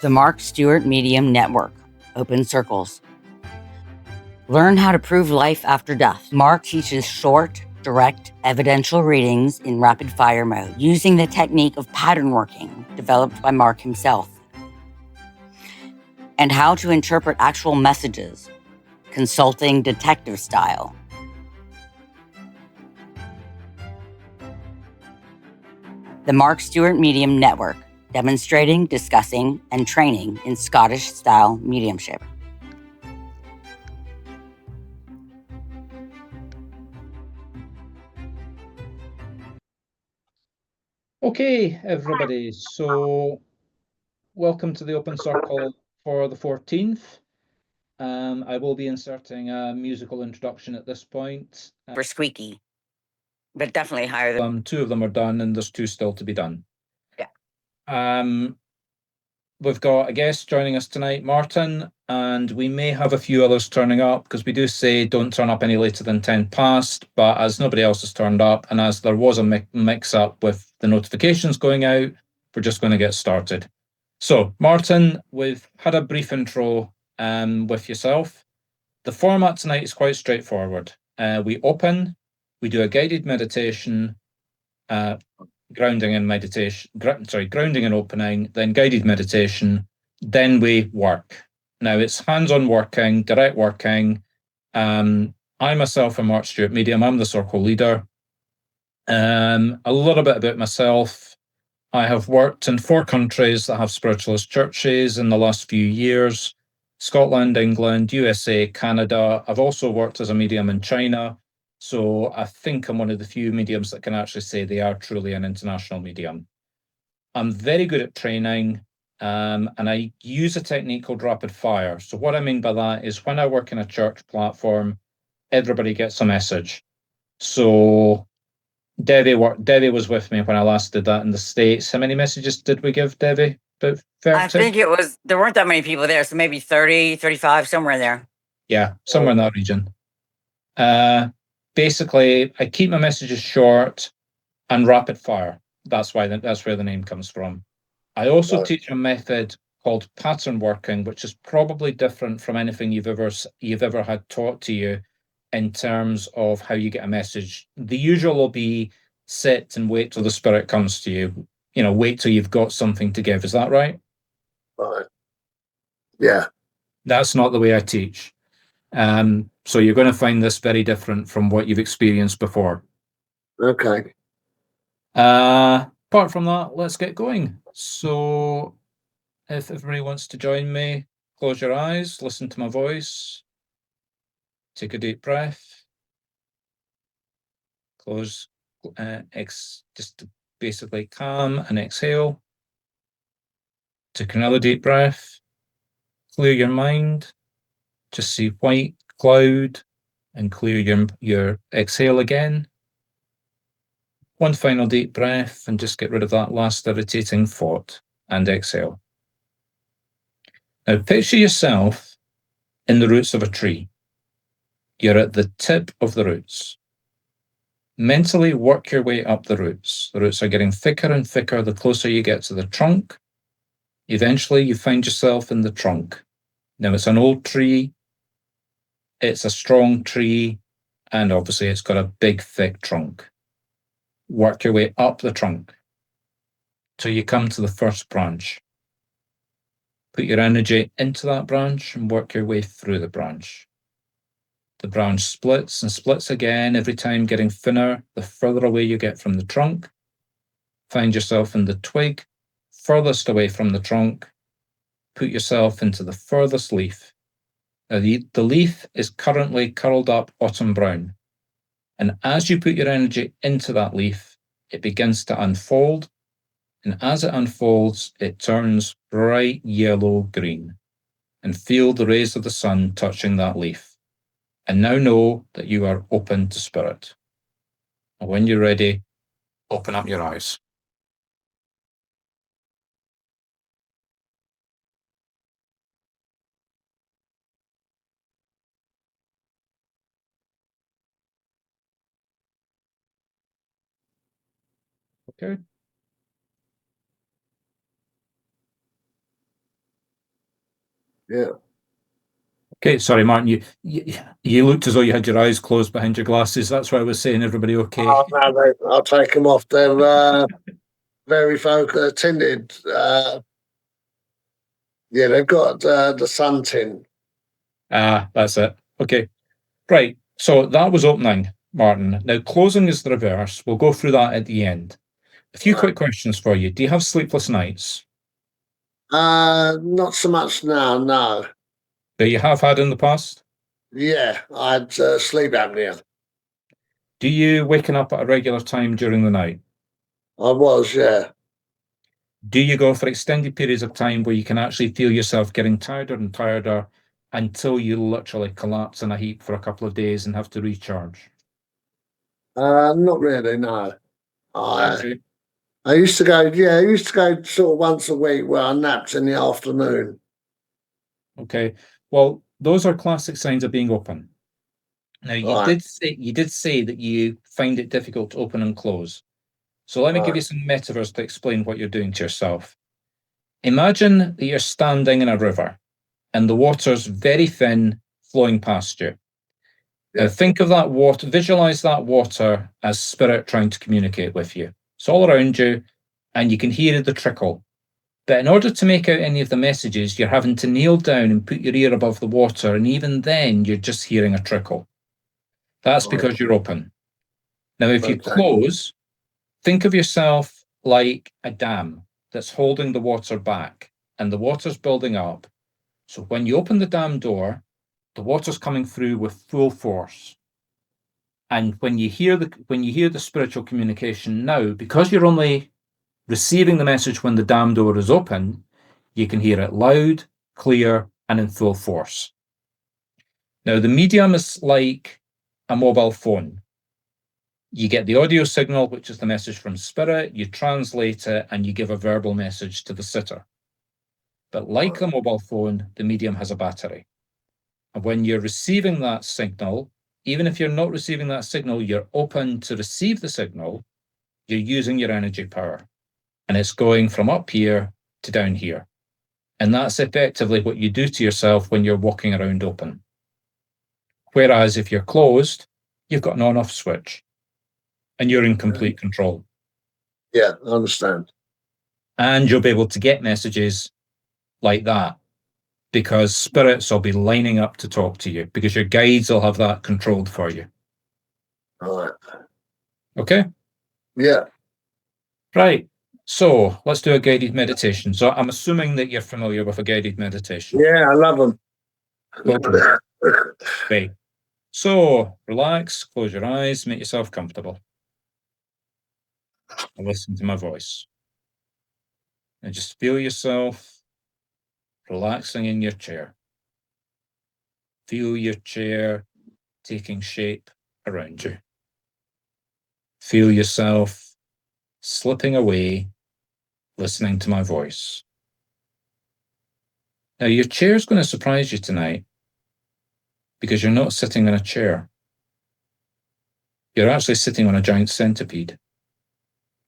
The Marc Stuart Medium Network. Open Circles. Learn how to prove life after death. Marc teaches short, direct, evidential readings in rapid-fire mode, using the technique of pattern working developed by Marc himself. And how to interpret actual messages, consulting detective style. The Marc Stuart Medium Network, demonstrating, discussing, and training in Scottish-style mediumship. Okay, everybody, so welcome to the Open Circle for the 14th. I will be inserting a musical introduction at this point. For squeaky, but definitely higher than... Two of them are done and there's two still to be done. Yeah. We've got a guest joining us tonight, Martin, and we may have a few others turning up because we do say don't turn up any later than 10 past, but as nobody else has turned up and as there was a mix-up with the notifications going out, we're just going to get started. So, Martin, we've had a brief intro with yourself. The format tonight is quite straightforward. We open, we do a guided meditation, grounding and opening, then guided meditation, then we work. Now it's hands-on working, direct working. I myself am Marc Stuart Medium. I'm the circle leader. A little bit about myself. I have worked in 4 countries that have spiritualist churches in the last few years: Scotland, England, USA, Canada. I've also worked as a medium in China. So I think I'm one of the few mediums that can actually say they are truly an international medium. I'm very good at training, and I use a technique called rapid fire. So what I mean by that is when I work in a church platform, everybody gets a message. So Debbie was with me when I last did that in the States. How many messages did we give, Debbie? About 30? I think it was, there weren't that many people there, so maybe 30, 35, somewhere there. Yeah, somewhere in that region. Basically, I keep my messages short and rapid fire. That's where the name comes from. I also teach a method called pattern working, which is probably different from anything you've ever had taught to you in terms of how you get a message. The usual will be sit and wait till the spirit comes to you. Wait till you've got something to give. Is that right? Right. Yeah. That's not the way I teach. So you're going to find this very different from what you've experienced before. Okay. Apart from that, let's get going. So if everybody wants to join me, close your eyes, listen to my voice, take a deep breath, close, just to basically calm and exhale. Take another deep breath, clear your mind, just see white cloud and clear your exhale again. One final deep breath and just get rid of that last irritating thought and exhale. Now picture yourself in the roots of a tree. You're at the tip of the roots. Mentally work your way up the roots. The roots are getting thicker and thicker the closer you get to the trunk. Eventually you find yourself in the trunk. Now it's an old tree, it's a strong tree, and obviously it's got a big thick trunk. Work your way up the trunk till you come to the first branch. Put your energy into that branch and work your way through the branch. The branch splits and splits again, every time getting thinner the further away you get from the trunk. Find yourself in the twig, furthest away from the trunk. Put yourself into the furthest leaf. Now the leaf is currently curled up autumn brown. And as you put your energy into that leaf, it begins to unfold. And as it unfolds, it turns bright yellow-green. And feel the rays of the sun touching that leaf. And now know that you are open to spirit. And when you're ready, open up your eyes. Okay. Yeah. Okay, sorry, Martin. You looked as though you had your eyes closed behind your glasses. That's why I was saying everybody okay. Oh, no, I'll take them off. They're very tinted. Yeah, they've got the sun tint. That's it. Okay, right. So that was opening, Martin. Now closing is the reverse. We'll go through that at the end. A few quick questions for you. Do you have sleepless nights? Not so much now, no. That you have had in the past? Yeah, I had sleep apnea. Do you waken up at a regular time during the night? I was, yeah. Do you go for extended periods of time where you can actually feel yourself getting tireder and tireder until you literally collapse in a heap for a couple of days and have to recharge? Not really, no. Okay. I used to go, I used to go sort of once a week where I napped in the afternoon. Okay. Well, those are classic signs of being open. Now, you Right. did say that you find it difficult to open and close. So let me give you some metaphors to explain what you're doing to yourself. Imagine that you're standing in a river and the water's very thin, flowing past you. Now think of that water, visualize that water as spirit trying to communicate with you. It's all around you and you can hear the trickle. But in order to make out any of the messages, you're having to kneel down and put your ear above the water, and even then you're just hearing a trickle. That's because you're open. Now, if you close, think of yourself like a dam that's holding the water back, and the water's building up. So when you open the dam door, the water's coming through with full force. And when you hear the spiritual communication now, because you're only receiving the message when the dam door is open, you can hear it loud, clear, and in full force. Now, the medium is like a mobile phone. You get the audio signal, which is the message from spirit, you translate it, and you give a verbal message to the sitter. But like a mobile phone, the medium has a battery. And when you're receiving that signal, even if you're not receiving that signal, you're open to receive the signal, you're using your energy power. And it's going from up here to down here. And that's effectively what you do to yourself when you're walking around open. Whereas if you're closed, you've got an on-off switch and you're in complete control. Yeah, I understand. And you'll be able to get messages like that because spirits will be lining up to talk to you because your guides will have that controlled for you. All right. Okay? Yeah. Right. So let's do a guided meditation. So I'm assuming that you're familiar with a guided meditation. Yeah, I love them. Okay. So relax, close your eyes, make yourself comfortable. And listen to my voice. And just feel yourself relaxing in your chair. Feel your chair taking shape around you. Feel yourself slipping away, listening to my voice. Now, your chair's going to surprise you tonight because you're not sitting in a chair. You're actually sitting on a giant centipede.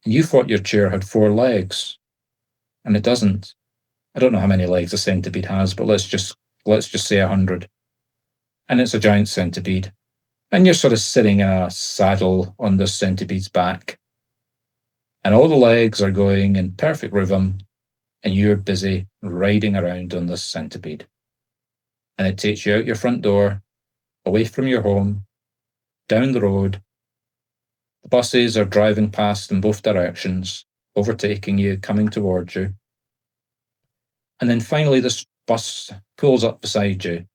And you thought your chair had 4 legs, and it doesn't. I don't know how many legs a centipede has, but let's just say 100. And it's a giant centipede. And you're sort of sitting in a saddle on the centipede's back. And all the legs are going in perfect rhythm, and you're busy riding around on this centipede. And it takes you out your front door, away from your home, down the road. The buses are driving past in both directions, overtaking you, coming towards you. And then finally, this bus pulls up beside you,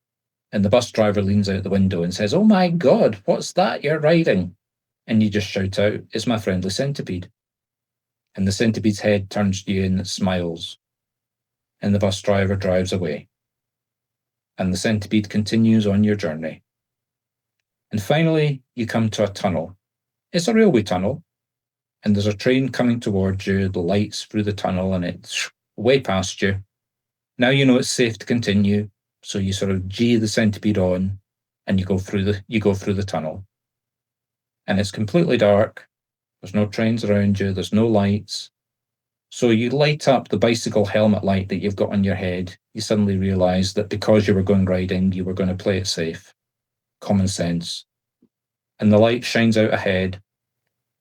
and the bus driver leans out the window and says, "Oh my God, what's that you're riding?" And you just shout out, "It's my friendly centipede." And the centipede's head turns to you and it smiles. And the bus driver drives away. And the centipede continues on your journey. And finally, you come to a tunnel. It's a railway tunnel. And there's a train coming towards you, the lights through the tunnel, and it's way past you. Now you know it's safe to continue. So you sort of G the centipede on and you go through the tunnel. And it's completely dark. There's no trains around you. There's no lights. So you light up the bicycle helmet light that you've got on your head. You suddenly realise that because you were going riding, you were going to play it safe. Common sense. And the light shines out ahead.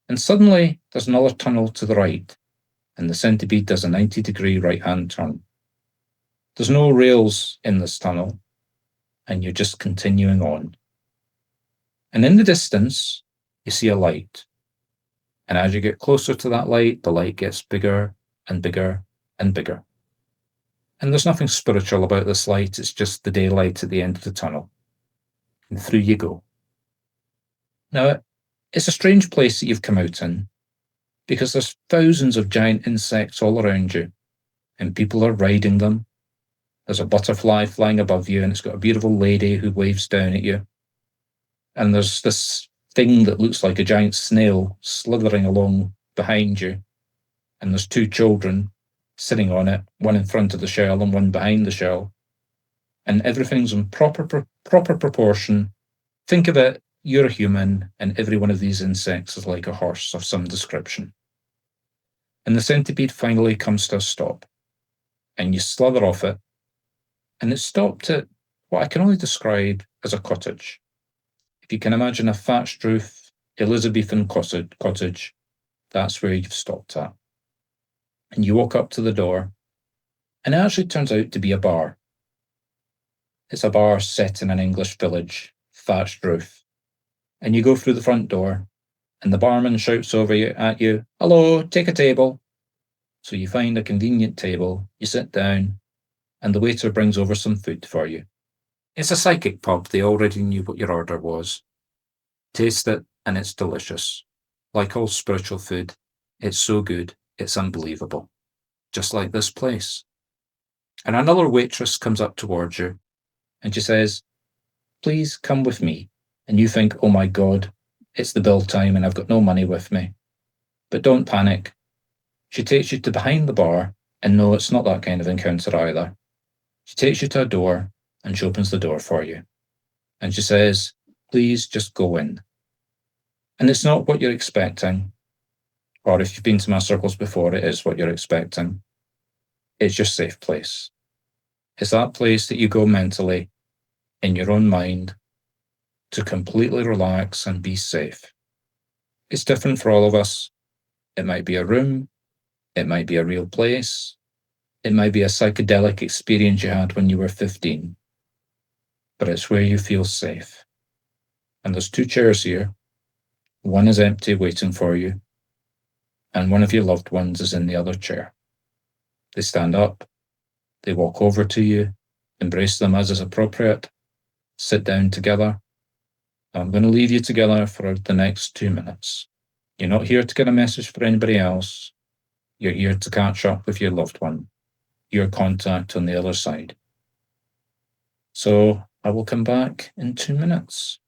And suddenly there's another tunnel to the right. And the centipede does a 90-degree right-hand turn. There's no rails in this tunnel. And you're just continuing on. And in the distance, you see a light. And as you get closer to that light, the light gets bigger and bigger and bigger. And there's nothing spiritual about this light, it's just the daylight at the end of the tunnel. And through you go. Now, it's a strange place that you've come out in, because there's thousands of giant insects all around you, and people are riding them. There's a butterfly flying above you, and it's got a beautiful lady who waves down at you. And there's this thing that looks like a giant snail slithering along behind you. And there's two children sitting on it, one in front of the shell and one behind the shell. And everything's in proper proportion. Think of it, you're a human, and every one of these insects is like a horse of some description. And the centipede finally comes to a stop. And you slither off it. And it stopped at what I can only describe as a cottage. If you can imagine a thatched roof, Elizabethan cottage, that's where you've stopped at. And you walk up to the door, and it actually turns out to be a bar. It's a bar set in an English village, thatched roof. And you go through the front door, and the barman shouts over at you, "Hello, take a table." So you find a convenient table, you sit down, and the waiter brings over some food for you. It's a psychic pub, they already knew what your order was. Taste it, and it's delicious. Like all spiritual food, it's so good, it's unbelievable. Just like this place. And another waitress comes up towards you, and she says, "Please come with me." And you think, "Oh my God, it's the bill time and I've got no money with me." But don't panic. She takes you to behind the bar, and no, it's not that kind of encounter either. She takes you to a door, and she opens the door for you. And she says, "Please just go in." And it's not what you're expecting. Or if you've been to my circles before, it is what you're expecting. It's your safe place. It's that place that you go mentally, in your own mind, to completely relax and be safe. It's different for all of us. It might be a room, it might be a real place, it might be a psychedelic experience you had when you were 15, but it's where you feel safe. And there's two chairs here. One is empty waiting for you, and one of your loved ones is in the other chair. They stand up, they walk over to you, embrace them as is appropriate, sit down together. I'm going to leave you together for the next 2 minutes. You're not here to get a message for anybody else. You're here to catch up with your loved one, your contact on the other side. So I will come back in 2 minutes.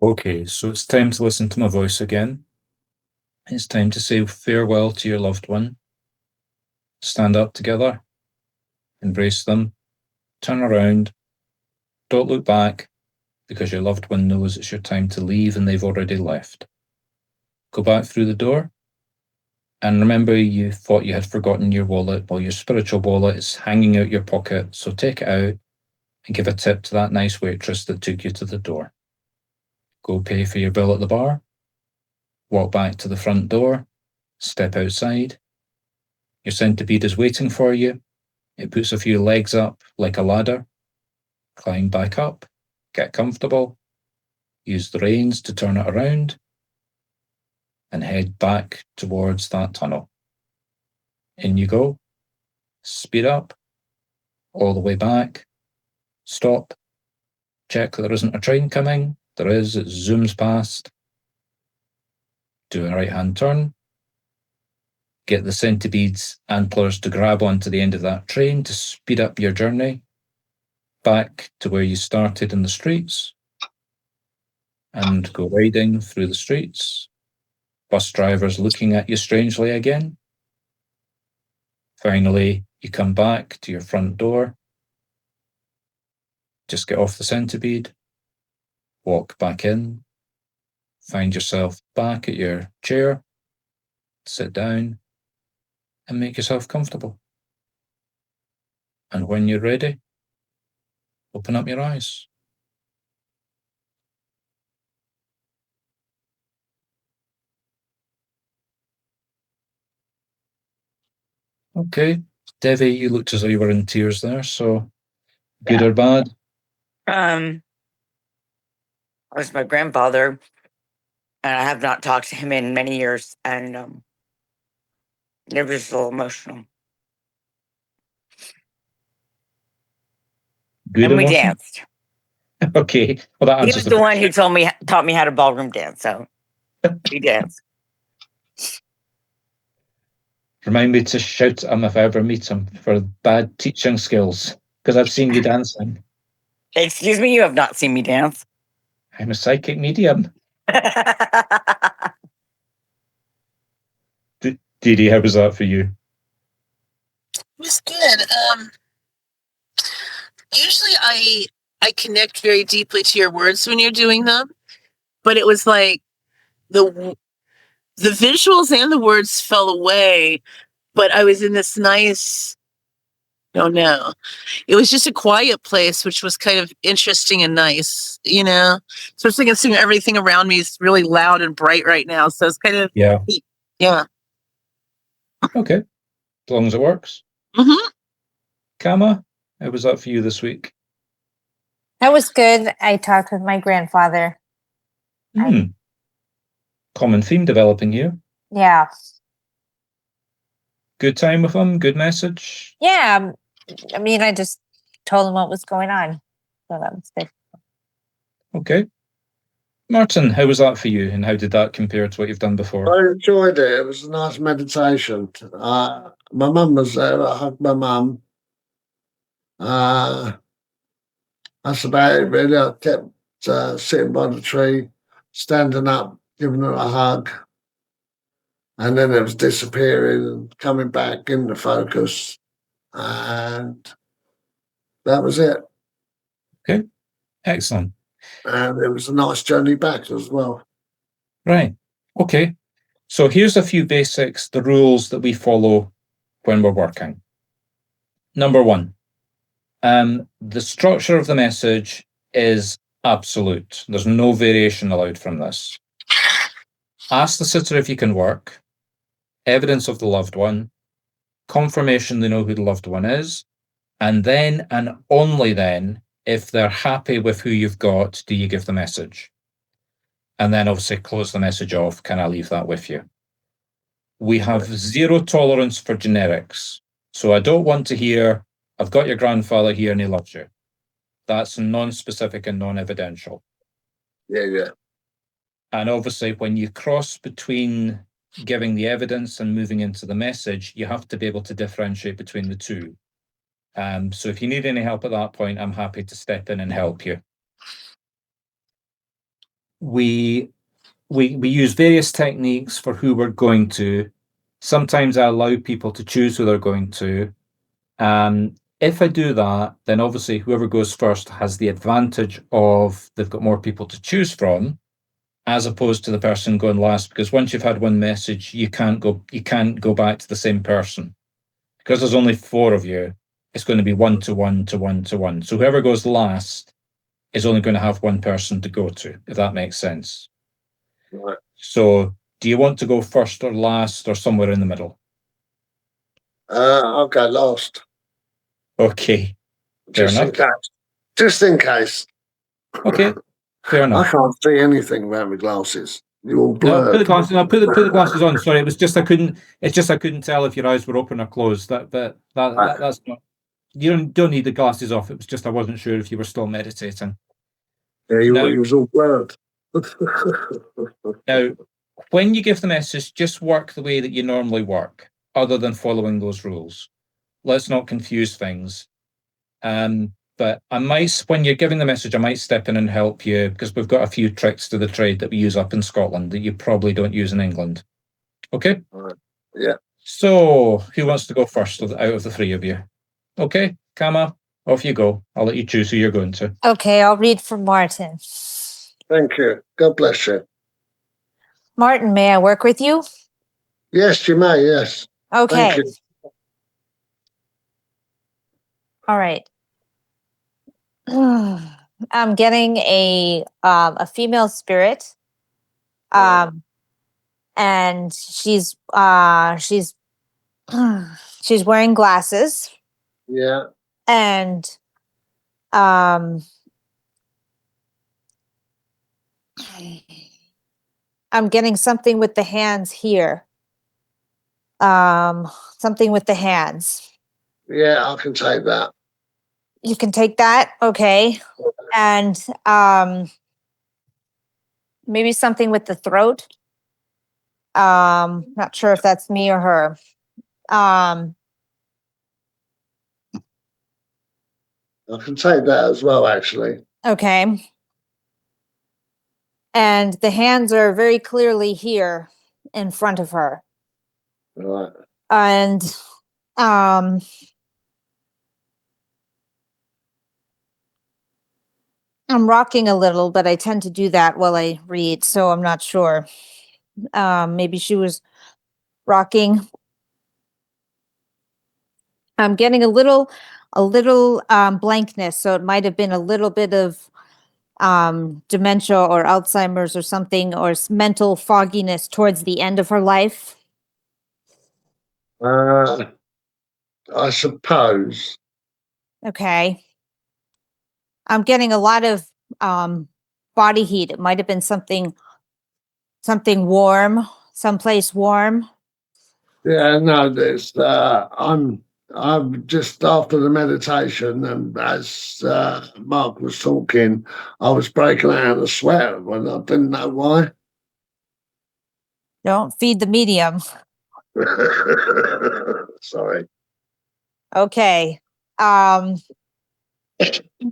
Okay, so it's time to listen to my voice again. It's time to say farewell to your loved one. Stand up together, embrace them, turn around, don't look back, because your loved one knows it's your time to leave and they've already left. Go back through the door, and remember you thought you had forgotten your wallet. Well, your spiritual wallet is hanging out your pocket, so take it out and give a tip to that nice waitress that took you to the door. Go pay for your bill at the bar, walk back to the front door, step outside. Your centipede is waiting for you. It puts a few legs up like a ladder. Climb back up, get comfortable, use the reins to turn it around, and head back towards that tunnel. In you go. Speed up, all the way back, stop, check there isn't a train coming. There is, it zooms past. Do a right-hand turn. Get the centipede's antlers to grab onto the end of that train to speed up your journey back to where you started in the streets, and go riding through the streets. Bus drivers looking at you strangely again. Finally, you come back to your front door. Just get off the centipede, walk back in, find yourself back at your chair, sit down, and make yourself comfortable. And when you're ready, open up your eyes. Okay, Devi, you looked as though you were in tears there, so good or bad? It was my grandfather, and I have not talked to him in many years, and it was a little emotional. Good And we emotion? danced. Okay, well that He answers was the the one who question. taught me how to ballroom dance, so we danced. Remind me to shout at him if I ever meet him for bad teaching skills, because I've seen you dancing. Excuse me, you have not seen me dance. I'm a psychic medium. Dee Dee, how was that for you? It was good. Usually I connect very deeply to your words when you're doing them, but it was like the visuals and the words fell away, but I was in this nice, don't know. It was just a quiet place, which was kind of interesting and nice, you know? Especially considering everything around me is really loud and bright right now. So it's kind of, Yeah. Yeah. Okay, as long as it works. Mm-hmm. Kama, how was that for you this week? That was good. I talked with my grandfather. Common theme developing here. Yeah. Good time with him, good message. Yeah. I mean, I just told him what was going on. So that was good. Okay. Martin, how was that for you, and how did that compare to what you've done before? I enjoyed it. It was a nice meditation. My mum was there. I hugged my mum. That's about it, really. I kept sitting by the tree, standing up, giving her a hug. And then it was disappearing and coming back into focus. And that was it. Okay, excellent. And it was a nice journey back as well. Right, okay. So here's a few basics, the rules that we follow when we're working. Number one, the structure of the message is absolute. There's no variation allowed from this. Ask the sitter if you can work, evidence of the loved one, confirmation they know who the loved one is, and then and only then, if they're happy with who you've got, do you give the message. And then obviously close the message off. Can I leave that with you? We have zero tolerance for generics. So I don't want to hear, I've got your grandfather here and he loves you. That's non-specific and non-evidential. Yeah. And obviously when you cross between giving the evidence and moving into the message, you have to be able to differentiate between the two. So if you need any help at that point, I'm happy to step in and help you. we use various techniques for who we're going to. Sometimes I allow people to choose who they're going to. If I do that, then obviously whoever goes first has the advantage of they've got more people to choose from, as opposed to the person going last, because once you've had one message, you can't go back to the same person. Because there's only 4 of you, it's going to be 1 to 1 to 1 to 1. So whoever goes last is only going to have one person to go to, if that makes sense. Right. So do you want to go first or last or somewhere in the middle? I'll go last. Okay, fair Just in enough. case. Just in case. Okay, fair I enough. can't see anything without my glasses. You're all No, blurred. put the glasses on. Put the glasses on. Sorry, it was just I couldn't. It's just I couldn't tell if your eyes were open or closed. That's not. You don't need the glasses off. It was just I wasn't sure if you were still meditating. Yeah, No. you was all blurred. Now, when you give the message, just work the way that you normally work, other than following those rules. Let's not confuse things. But I might, when you're giving the message, I might step in and help you because we've got a few tricks to the trade that we use up in Scotland that you probably don't use in England. Okay? Right. Yeah. So, who wants to go first out of the 3 of you? Okay, Kama, off you go. I'll let you choose who you're going to. Okay, I'll read for Martin. Thank you. God bless you. Martin, may I work with you? Yes, you may. Yes. Okay. Thank you. All right. I'm getting a female spirit. And she's she's wearing glasses. Yeah. And I'm getting something with the hands here. Something with the hands. Yeah, I can take that. You can take that, okay. And maybe something with the throat. Not sure if that's me or her. I can take that as well, actually. Okay. And the hands are very clearly here in front of her. Right. And I'm rocking a little, but I tend to do that while I read, so I'm not sure. Maybe she was rocking. I'm getting a little blankness, so it might have been a little bit of dementia or Alzheimer's or something, or mental fogginess towards the end of her life. I suppose. Okay. I'm getting a lot of body heat. It might have been something warm, someplace warm. Yeah, no, there's I'm just after the meditation, and as Mark was talking, I was breaking out of sweat when I didn't know why. Don't feed the medium. Sorry. Okay. I'm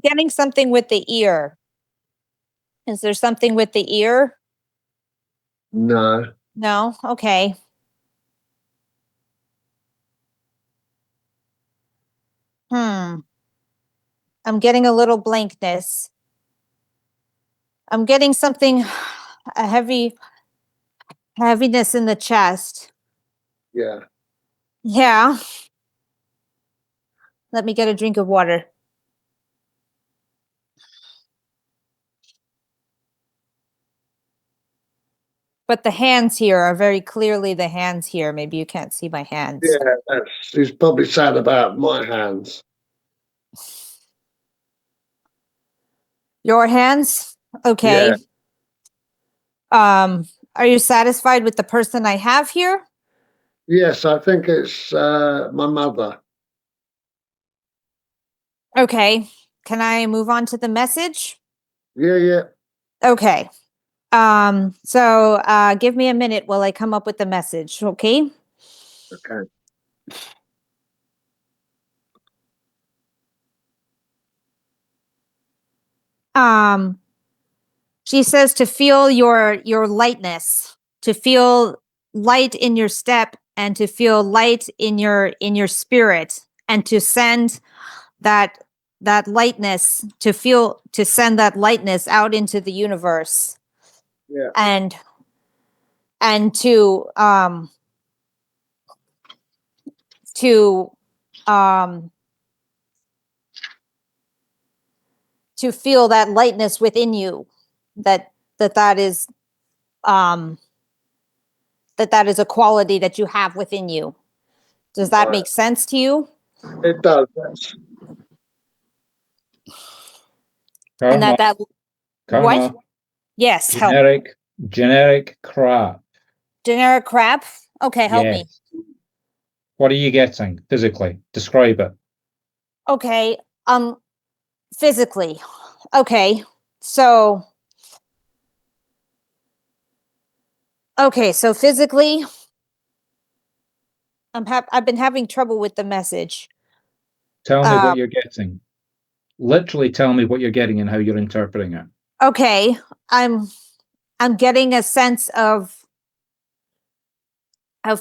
getting something with the ear. Is there something with the ear? No. No? Okay. I'm getting a little blankness. I'm getting something, a heaviness in the chest. Yeah. Yeah. Let me get a drink of water. But the hands here are very clearly the hands here. Maybe you can't see my hands. Yeah, he's probably sad about my hands. Your hands? Okay. Yeah. Are you satisfied with the person I have here? Yes, I think it's my mother. Okay. Can I move on to the message? Yeah. Okay. So give me a minute while I come up with the message, okay? Okay. She says to feel your lightness, to feel light in your step, and to feel light in your spirit, and to send that lightness, to send that lightness out into the universe. Yeah. And to feel that lightness within you, that is that is a quality that you have within you. Does that make sense to you? It does. Yes. And Karma, that karma, what? Yes, help. generic crap. Generic crap. Okay, help me. Yes. What are you getting physically? Describe it. Okay, physically. Okay, so physically, I've been having trouble with the message. Tell me what you're getting. Literally tell me what you're getting and how you're interpreting it. Okay, I'm getting a sense of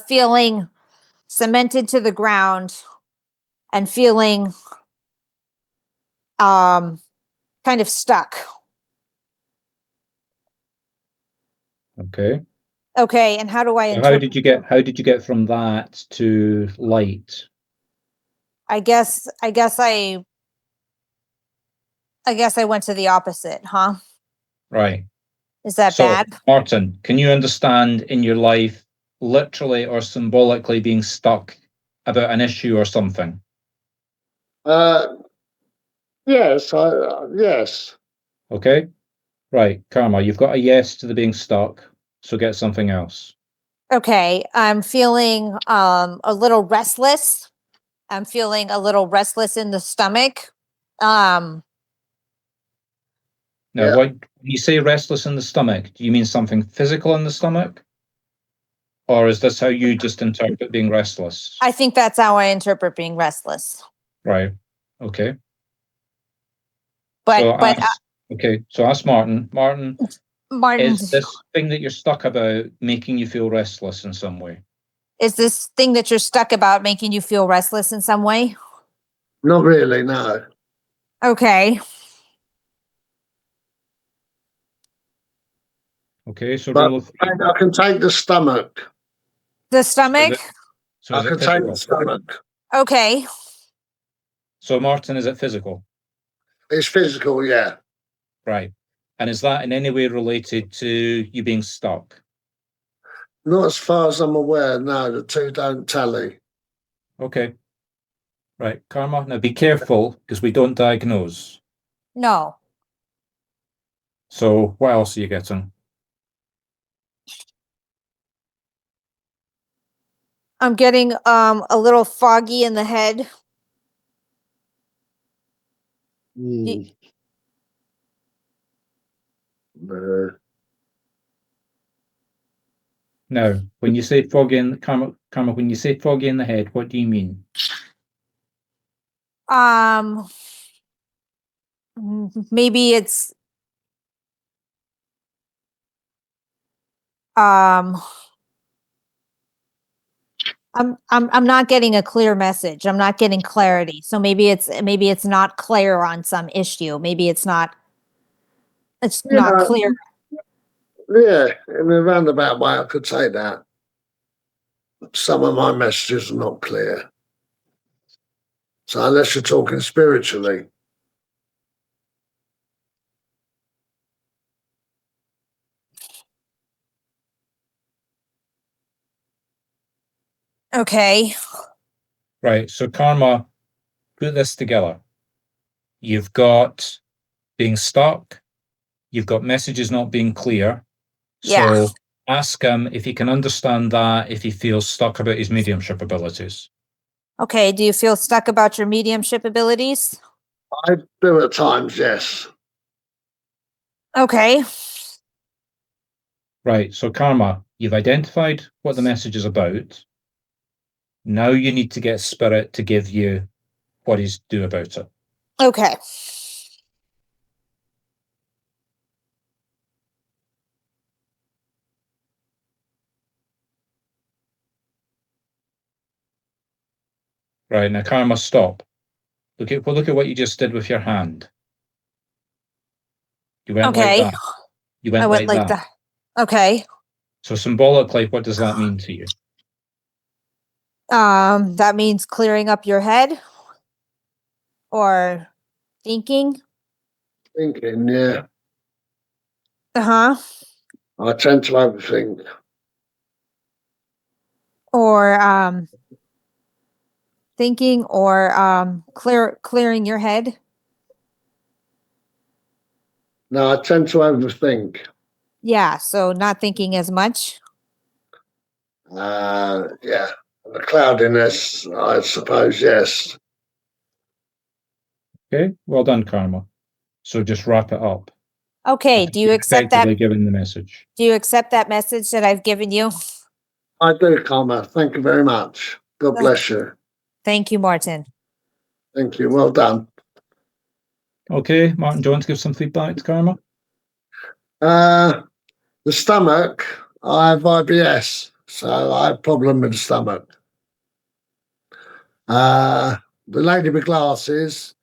feeling cemented to the ground and feeling kind of stuck. Okay. Okay, and how do I So interpret? how did you get from that to light? I guess I went to the opposite, huh? Right. Is that So, bad? Martin, can you understand in your life literally or symbolically being stuck about an issue or something? Yes. Yes. Okay. Right. Karma, you've got a yes to the being stuck. So get something else. Okay, I'm feeling a little restless. I'm feeling a little restless in the stomach. Now, Yeah. when you say restless in the stomach, do you mean something physical in the stomach? Or is this how you just interpret being restless? I think that's how I interpret being restless. Right. Okay. But So ask Martin. Martin, Martin, is this thing that you're stuck about making you feel restless in some way? is this thing that you're stuck about making you feel restless in some way? Not really. No. Okay. Okay, so But rule of three. I can take the stomach. The stomach? So I is it can take the physical? stomach. Okay. So Martin, is it physical? It's physical. Yeah. Right. And is that in any way related to you being stuck? Not as far as I'm aware. No, the two don't tally. Okay. Right. Karma, now be careful because we don't diagnose. No. So what else are you getting? I'm getting a little foggy in the head. Mm. Now, when you say foggy in Karma, when you say foggy in the head, what do you mean? Maybe it's I'm not getting a clear message. I'm not getting clarity. So maybe it's not clear on some issue. Maybe it's not clear. Yeah, in a roundabout way, I could say that. Some of my messages are not clear. So unless you're talking spiritually. Okay. Right. So Karma, put this together. You've got being stuck. You've got messages not being clear. Yeah. So ask him if he can understand that, if he feels stuck about his mediumship abilities. Okay. Do you feel stuck about your mediumship abilities? I do at times, yes. Okay. Right. So Karma, you've identified what the message is about. Now you need to get spirit to give you what he's do about it. Okay. Right, now Karma, stop. Look at what you just did with your hand. You went like Okay. that. You went I went like like that. that. Okay. So symbolically, what does that mean to you? That means clearing up your head or thinking. Thinking, yeah. Uh-huh. I tend to overthink. Or thinking or clearing your head. No, I tend to overthink. Yeah, so not thinking as much. Yeah. The cloudiness, I suppose, yes. Okay, well done, Karma. So just wrap it up. Okay, I think do you you've accept that? effectively given the message. Do you accept that message that I've given you? I do, Karma. Thank you very much. God bless you. Thank you, Martin. Thank you. Well done. Okay, Martin, do you want to give some feedback to Karma? The stomach, I have IBS, so I have a problem with the stomach. The lady with glasses,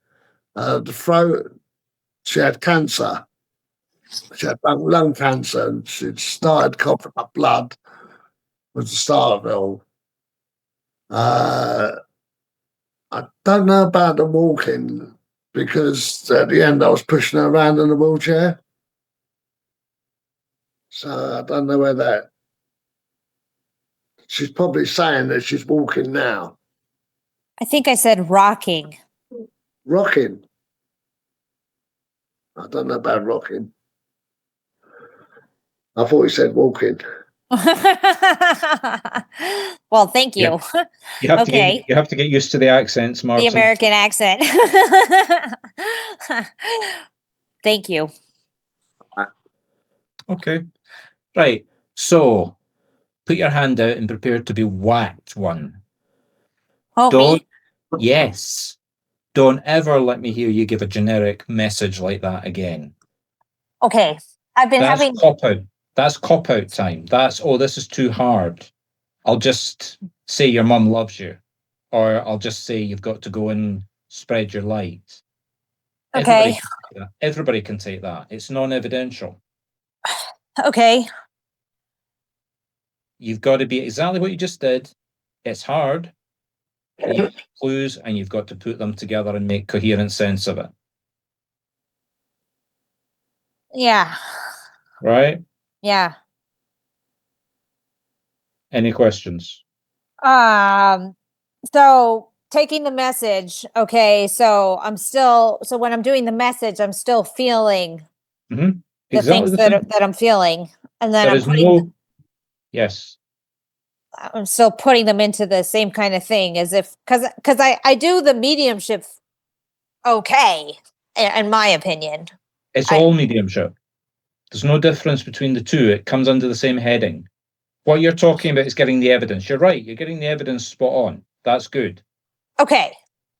the throat, she had cancer. She had lung cancer and she'd started coughing up blood, was the start of it all. I don't know about the walking because at the end I was pushing her around in a wheelchair. So I don't know where that. She's probably saying that she's walking now. I think I said rocking. Rocking. I don't know about rocking. I thought you said walking. Well, thank you. You have Okay. you have to get used to the accents, Martin. The American accent. Thank you. Okay. Right. So put your hand out and prepare to be whacked one. Oh, Don't, me? yes. Don't ever let me hear you give a generic message like that again. Okay. I've been That's having. cop out. That's cop out time. That's, oh, this is too hard. I'll just say your mum loves you. Or I'll just say you've got to go and spread your light. Okay. Everybody can take that. It's non-evidential. Okay. You've got to be exactly what you just did. It's hard. You have clues and you've got to put them together and make coherent sense of it. Yeah. Right? Yeah. Any questions? So taking the message, okay, so when I'm doing the message, I'm still feeling Mm-hmm. the Exactly things the same. that I'm feeling. And then There is no. Yes. I'm still putting them into the same kind of thing as if because I do the mediumship okay, in my opinion. It's all mediumship. There's no difference between the two. It comes under the same heading. What you're talking about is getting the evidence. You're right. You're getting the evidence spot on. That's good. Okay.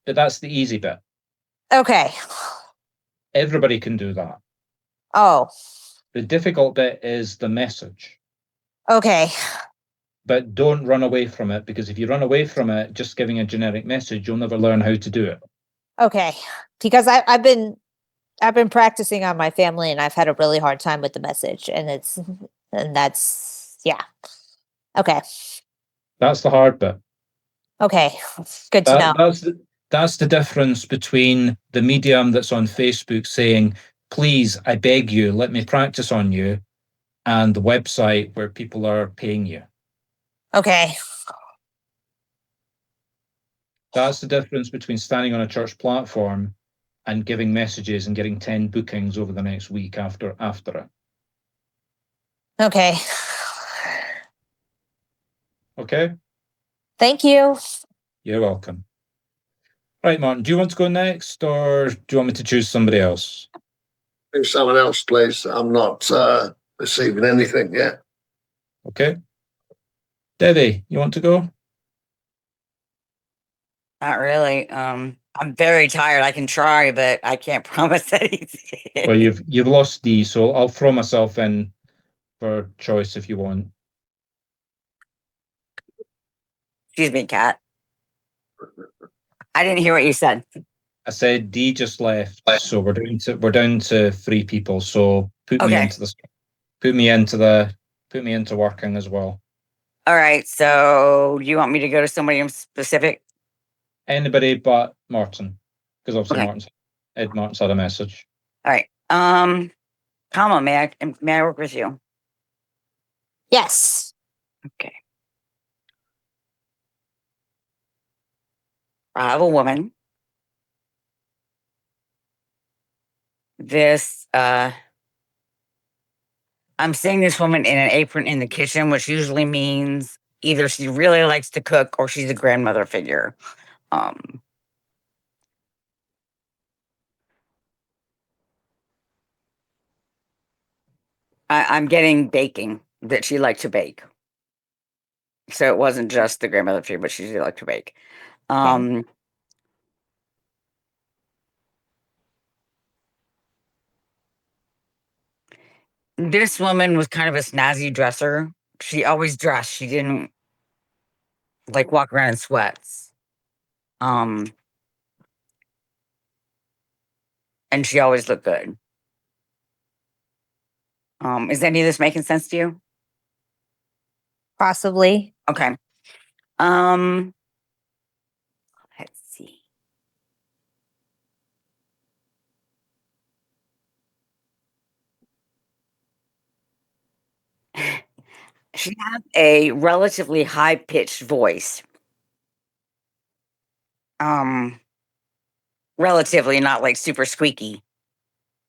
But that's the easy bit. Okay. Everybody can do that. Oh. The difficult bit is the message. Okay. But don't run away from it, because if you run away from it, just giving a generic message, you'll never learn how to do it. Okay. Because I've been practicing on my family and I've had a really hard time with the message and that's yeah. Okay. That's the hard bit. Okay. Good to know. That's the difference between the medium that's on Facebook saying, please, I beg you, let me practice on you, and the website where people are paying you. Okay. That's the difference between standing on a church platform and giving messages and getting 10 bookings over the next week after it. Okay. Okay? Thank you. You're welcome. Right, Martin, do you want to go next, or do you want me to choose somebody else? Do someone else, please. I'm not receiving anything yet. Okay. Debbie, you want to go? Not really. I'm very tired. I can try, but I can't promise anything. Well, you've lost D, so I'll throw myself in for choice if you want. Excuse me, Kat. I didn't hear what you said. I said D just left, so we're down to 3 people. So put me Okay. into working as well. All right. So you want me to go to somebody in specific? Anybody but Martin, because obviously Okay. Martin's had a message. All right. Comma, may I work with you? Yes. Okay. I have a woman. I'm seeing this woman in an apron in the kitchen, which usually means either she really likes to cook or she's a grandmother figure. I'm getting baking, that she liked to bake. So it wasn't just the grandmother figure, but she did like to bake. This woman was kind of a snazzy dresser. She always dressed. She didn't like walk around in sweats. And she always looked good. Is any of this making sense to you? Possibly. Okay. Let's see. She has a relatively high-pitched voice. Relatively, not like super squeaky,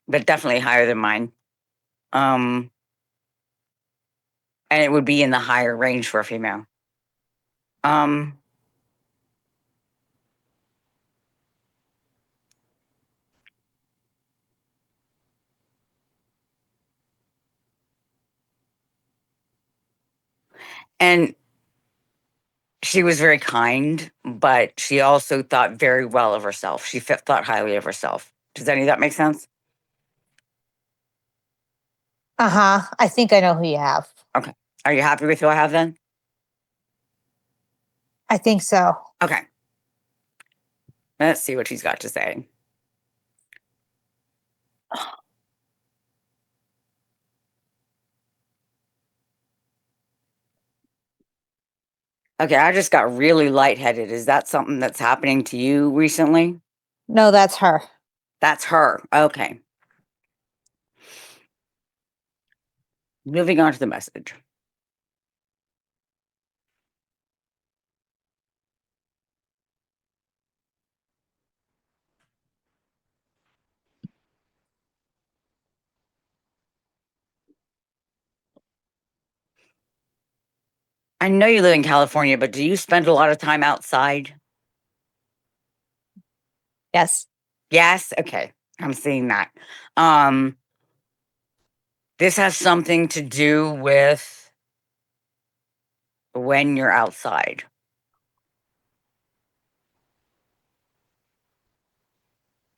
but definitely higher than mine. And it would be in the higher range for a female. And she was very kind, but she also thought very well of herself. She thought highly of herself. Does any of that make sense? Uh-huh. I think I know who you have. Okay. Are you happy with who I have then? I think so. Okay. Let's see what she's got to say. Okay, I just got really lightheaded. Is that something that's happening to you recently? No, that's her. That's her. Okay. Moving on to the message. I know you live in California, but do you spend a lot of time outside? Yes. Yes? Okay. I'm seeing that. This has something to do with when you're outside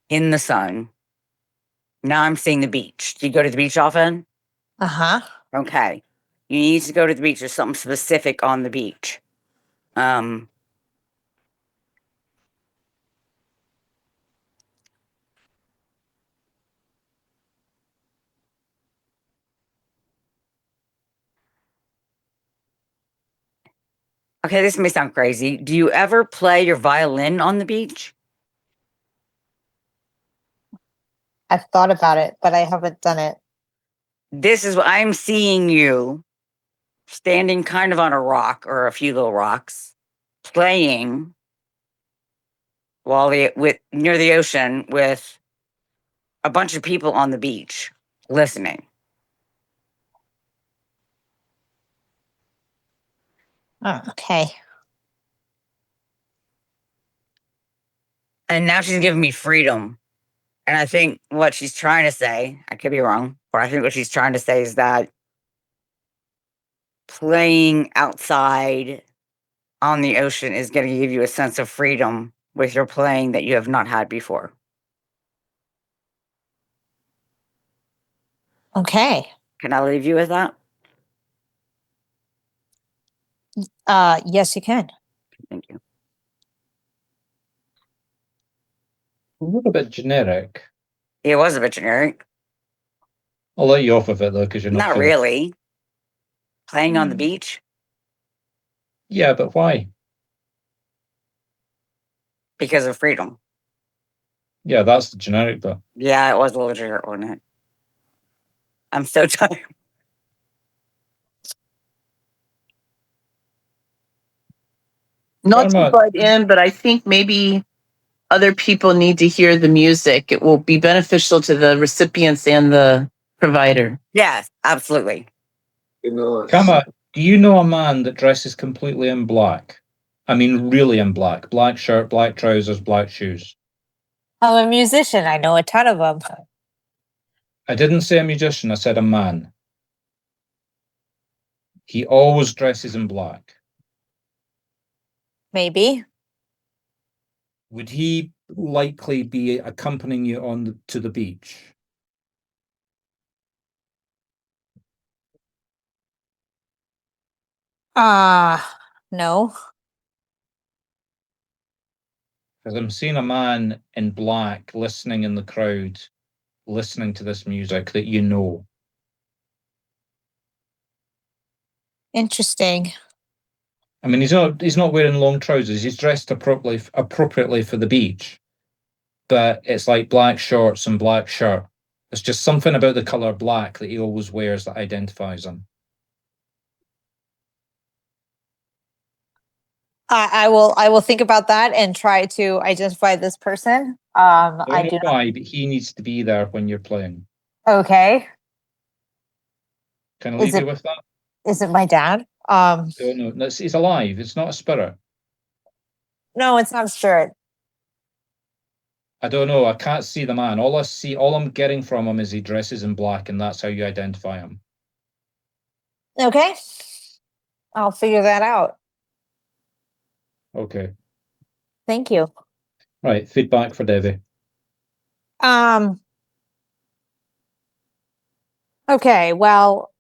in the sun. Now I'm seeing the beach. Do you go to the beach often? Uh-huh. Okay. You need to go to the beach. There's something specific on the beach. Okay, this may sound crazy. Do you ever play your violin on the beach? I've thought about it, but I haven't done it. This is what I'm seeing you standing kind of on a rock or a few little rocks, playing near the ocean with a bunch of people on the beach listening. Oh, okay. And now she's giving me freedom. And I think what she's trying to say, I could be wrong, but I think what she's trying to say is that playing outside on the ocean is going to give you a sense of freedom with your playing that you have not had before. Okay. Can I leave you with that? Yes, you can. Thank you. A little bit generic. It was a bit generic. I'll let you off of it though, because you're not Not feeling- really. Playing on the beach Yeah, but why? because of freedom. Yeah, that's the generic bit. Yeah, it was a little generic, wasn't it? I'm so tired. Not to Karma- butt in, but I think maybe other people need to hear the music. It will be beneficial to the recipients and the provider. Yes, absolutely. Kama, do you know a man that dresses completely in black? I mean, really in black. Black shirt, black trousers, black shoes. I'm a musician. I know a ton of them. I didn't say a musician, I said a man. He always dresses in black. Maybe. Would he likely be accompanying you to the beach? No. Because I'm seeing a man in black listening in the crowd, listening to this music that you know. Interesting. I mean, he's not wearing long trousers. He's dressed appropriately for the beach, but it's like black shorts and black shirt. It's just something about the color black that he always wears that identifies him. I will think about that and try to identify this person. I I don't do know why, but he needs to be there when you're playing. Okay. Can I Is leave it- you with that? Is it my dad? No, he's alive. It's not a spirit. No, it's not sure. I don't know. I can't see the man. All I'm getting from him is he dresses in black, and that's how you identify him. Okay. I'll figure that out. Okay. Thank you. Right. Feedback for Debbie. Okay, well,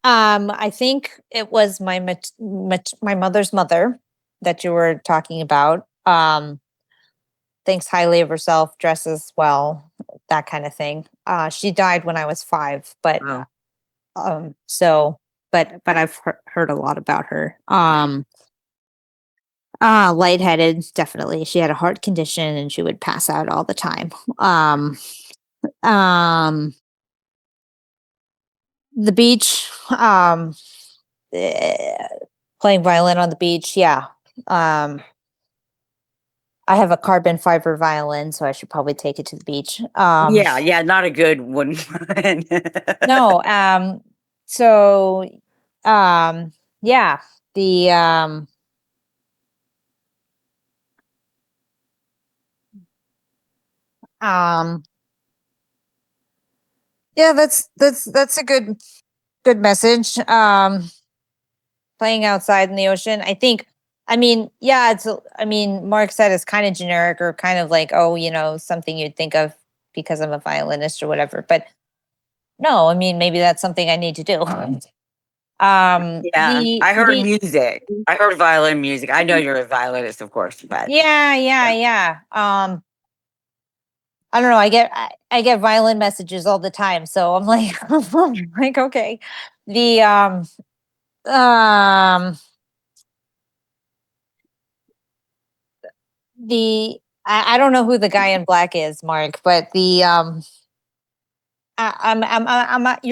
I think it was my mother's mother that you were talking about. Thinks highly of herself, dresses well, that kind of thing. She died when I was 5, but Oh. but I've heard a lot about her. Lightheaded, definitely. She had a heart condition and she would pass out all the time. The beach, playing violin on the beach, yeah. I have a carbon fiber violin, so I should probably take it to the beach. Yeah, not a good one. No, so yeah, the yeah, that's a good message. Playing outside in the ocean, I think. I mean, yeah, Mark said it's kind of generic or kind of like, oh, something you'd think of because I'm a violinist or whatever. But no, I mean, maybe that's something I need to do. Yeah, I heard music. I heard violin music. I know you're a violinist, of course, but Yeah. I don't know. I get violin messages all the time, so I'm like, I'm like, okay. The I don't know who the guy in black is, Mark, but you're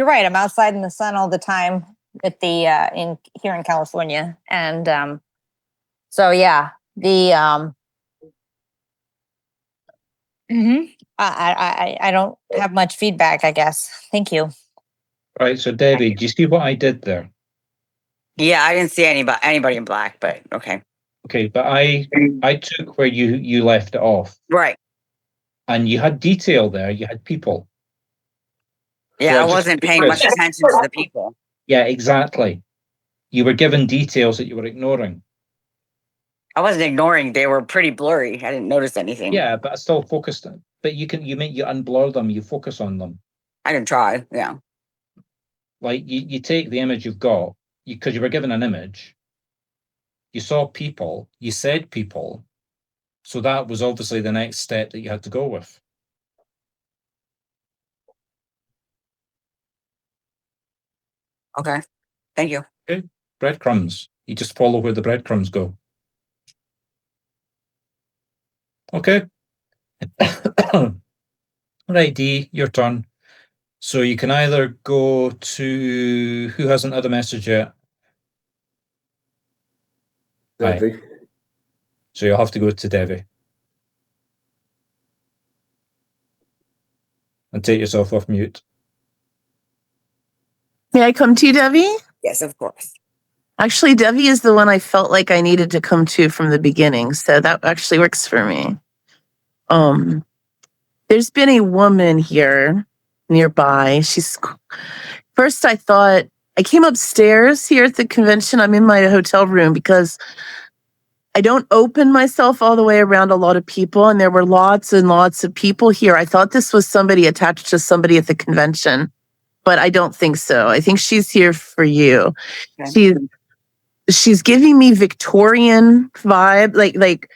right. I'm outside in the sun all the time with the here in California, and so yeah, the I don't have much feedback, I guess. Thank you. Right. So Debbie, do you see what I did there? yeah, I didn't see anybody in black, but okay, Okay, but I took where you left it off, right. and you had detail there. You had people. Yeah, So I just wasn't paying much focused. attention to the people. Yeah, exactly. You were given details that you were ignoring. I wasn't ignoring. They were pretty blurry. I didn't notice anything. Yeah, but I still focused. But you unblur them. You focus on them. I didn't try. Yeah. Like you take the image you've got because you were given an image. You saw people. You said people. So that was obviously the next step that you had to go with. Okay. Thank you. Okay. Breadcrumbs. You just follow where the breadcrumbs go. Okay. Right, Dee, your turn. So you can either go to who hasn't had a message yet. Debbie. So you'll have to go to Debbie. And take yourself off mute. May I come to you, Debbie? Yes, of course. Actually, Debbie is the one I felt like I needed to come to from the beginning. So that actually works for me. There's been a woman here nearby. First I thought, I came upstairs here at the convention. I'm in my hotel room because I don't open myself all the way around a lot of people. And there were lots and lots of people here. I thought this was somebody attached to somebody at the convention, but I don't think so. I think she's here for you. Okay. She's giving me Victorian vibe, like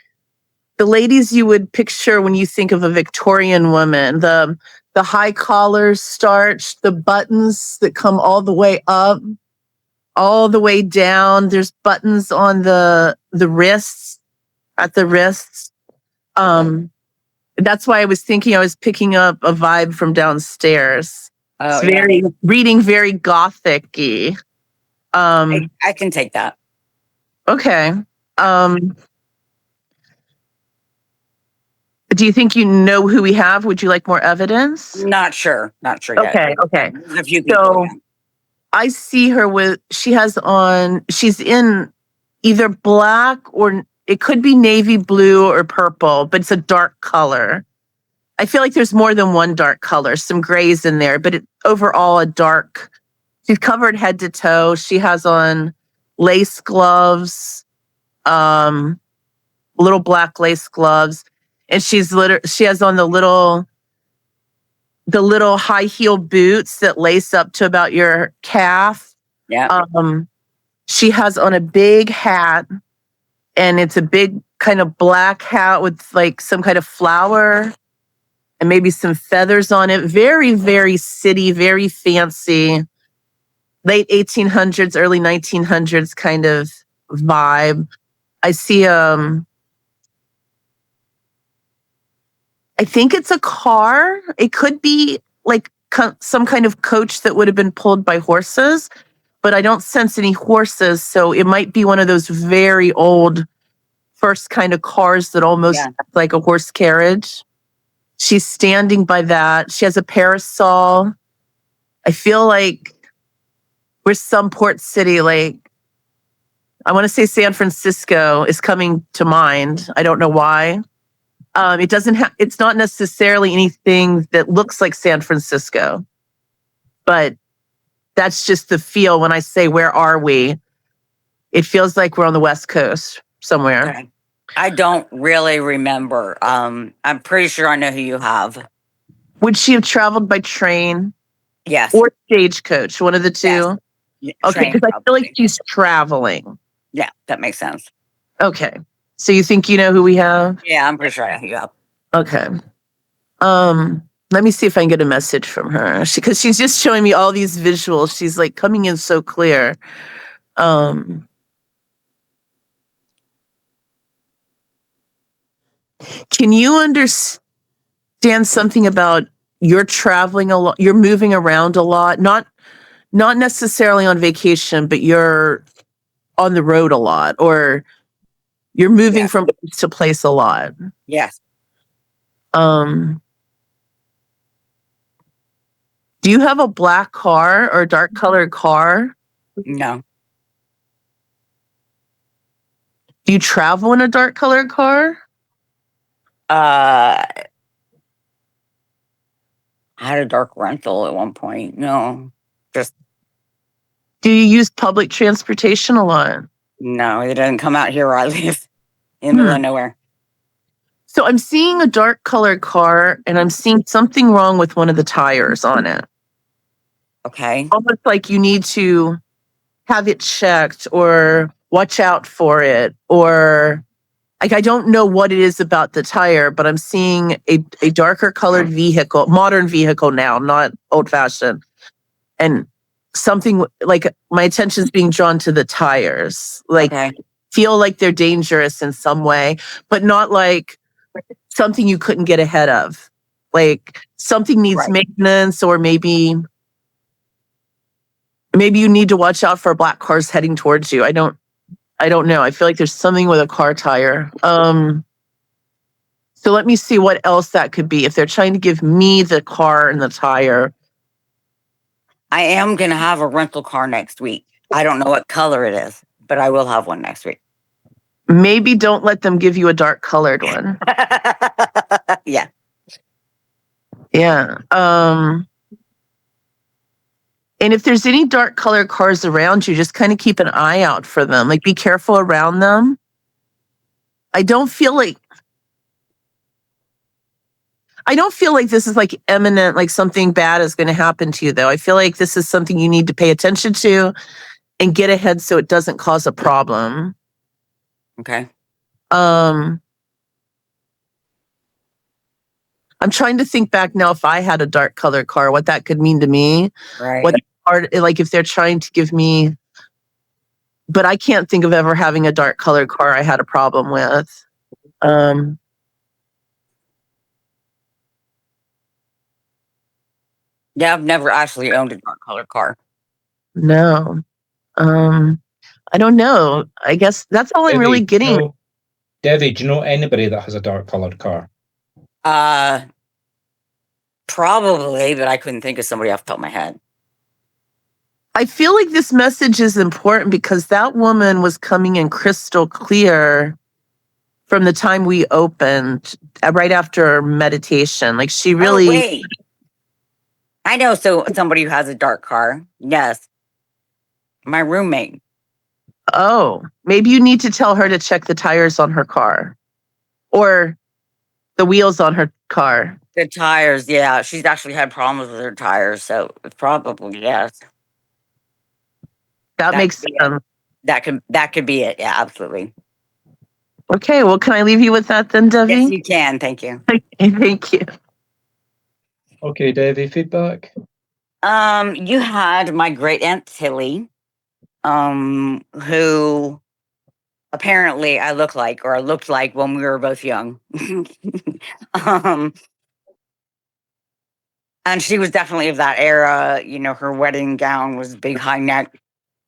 the ladies you would picture when you think of a Victorian woman. The high collars starched, the buttons that come all the way up, all the way down. There's buttons on the wrists, at the wrists. That's why I was thinking I was picking up a vibe from downstairs. Oh, It's reading very gothic-y. I can take that. Okay. Do you think you know who we have? Would you like more evidence? Not sure yet. Okay. There's a few people. So Yeah. I see her she's in either black or it could be navy blue or purple, but it's a dark color. I feel like there's more than one dark color, some grays in there, but overall a dark. She's covered head to toe. She has on lace gloves, little black lace gloves, and she has on the little high heel boots that lace up to about your calf. Yeah. She has on a big hat, and it's a big kind of black hat with like some kind of flower and maybe some feathers on it. Very, very city, very fancy, late 1800s, early 1900s kind of vibe. I see, I think it's a car. It could be like some kind of coach that would have been pulled by horses, but I don't sense any horses. So it might be one of those very old first kind of cars that almost act like a horse carriage. She's standing by that. She has a parasol. I feel like we're some port city, like I want to say San Francisco is coming to mind. I don't know why. It's not necessarily anything that looks like San Francisco, but that's just the feel when I say, where are we? It feels like we're on the West Coast somewhere. Okay. I don't really remember. I'm pretty sure I know who you have. Would she have traveled by train? Yes. Or stagecoach, one of the two? Yes. Okay, because I feel like she's traveling. Yeah, that makes sense. Okay. So you think you know who we have? Yeah, I'm pretty sure I know who you have. Okay. Let me see if I can get a message from her. Because she's just showing me all these visuals. She's like coming in so clear. Can you understand something about you're traveling a lot, you're moving around a lot, not necessarily on vacation, but you're on the road a lot, or you're moving from place to place a lot? Yes. Do you have a black car or a dark colored car? No. Do you travel in a dark colored car? I had a dark rental at one point. No. Just Do you use public transportation a lot? no, it doesn't come out here where I live in the middle of nowhere. So I'm seeing a dark colored car and I'm seeing something wrong with one of the tires on it. Okay. Almost like you need to have it checked or watch out for it, or like, I don't know what it is about the tire, but I'm seeing a darker colored vehicle, modern vehicle now, not old fashioned. And something like my attention's being drawn to the tires. Like, Okay. feel like they're dangerous in some way, but not like something you couldn't get ahead of. Like something needs Right. maintenance, or maybe you need to watch out for black cars heading towards you. I don't know. I feel like there's something with a car tire. So let me see what else that could be. If they're trying to give me the car and the tire. I am going to have a rental car next week. I don't know what color it is, but I will have one next week. Maybe don't let them give you a dark colored one. Yeah. Yeah. And if there's any dark colored cars around you, just kind of keep an eye out for them. Like, be careful around them. I don't feel like this is like imminent, like something bad is going to happen to you, though. I feel like this is something you need to pay attention to and get ahead so it doesn't cause a problem. Okay. I'm trying to think back now if I had a dark colored car, what that could mean to me. Right. What like if they're trying to give me, but I can't think of ever having a dark colored car I had a problem with. Yeah, I've never actually owned a dark colored car. No. I don't know. I guess that's all I'm really getting. Debbie, do you know anybody that has a dark colored car? Probably, but I couldn't think of somebody off the top of my head. I feel like this message is important because that woman was coming in crystal clear from the time we opened, right after meditation. Like, she really. Oh, wait. I know somebody who has a dark car. Yes. My roommate. Oh, maybe you need to tell her to check the tires on her car or the wheels on her car. The tires, yeah. She's actually had problems with her tires, so probably yes. That makes sense. That could be it. Yeah, absolutely. Okay, well, can I leave you with that then, Debbie? Yes, you can. Thank you. Thank you. Okay, Debbie, feedback. You had my great aunt Tilly, who apparently I looked like when we were both young. And she was definitely of that era. You know, her wedding gown was big high neck,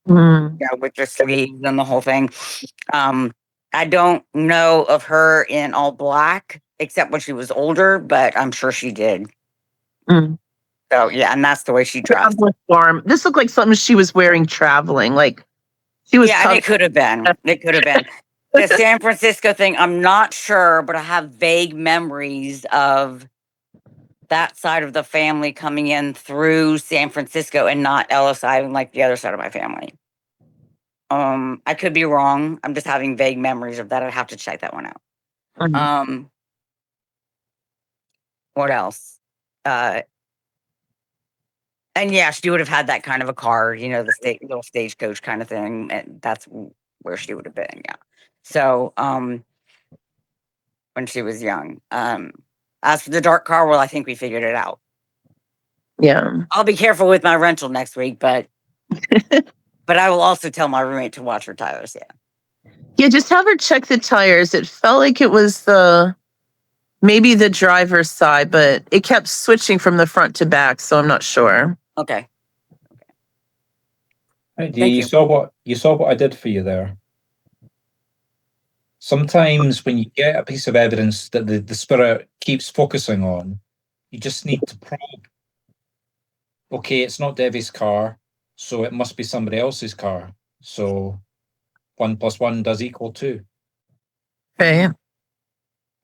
with the sleeves and the whole thing. I don't know of her in all black except when she was older, but I'm sure she did. So yeah, and that's the way she dressed. This looked like something she was wearing traveling. Like, she was. Yeah, it could have been. It could have been. The San Francisco thing, I'm not sure, but I have vague memories of that side of the family coming in through San Francisco and not Ellis Island like the other side of my family. I could be wrong. I'm just having vague memories of that. I'd have to check that one out. What else? And yeah, she would have had that kind of a car, the little stagecoach kind of thing. And that's where she would have been. Yeah. So, when she was young. As for the dark car, well, I think we figured it out. Yeah. I'll be careful with my rental next week, but I will also tell my roommate to watch her tires. Yeah. Yeah, just have her check the tires. It felt like it was maybe the driver's side, but it kept switching from the front to back, so I'm not sure. Okay. You saw what I did for you there. Sometimes when you get a piece of evidence that the spirit keeps focusing on, you just need to probe. Okay, it's not Debbie's car, so it must be somebody else's car. So 1 + 1 does equal 2.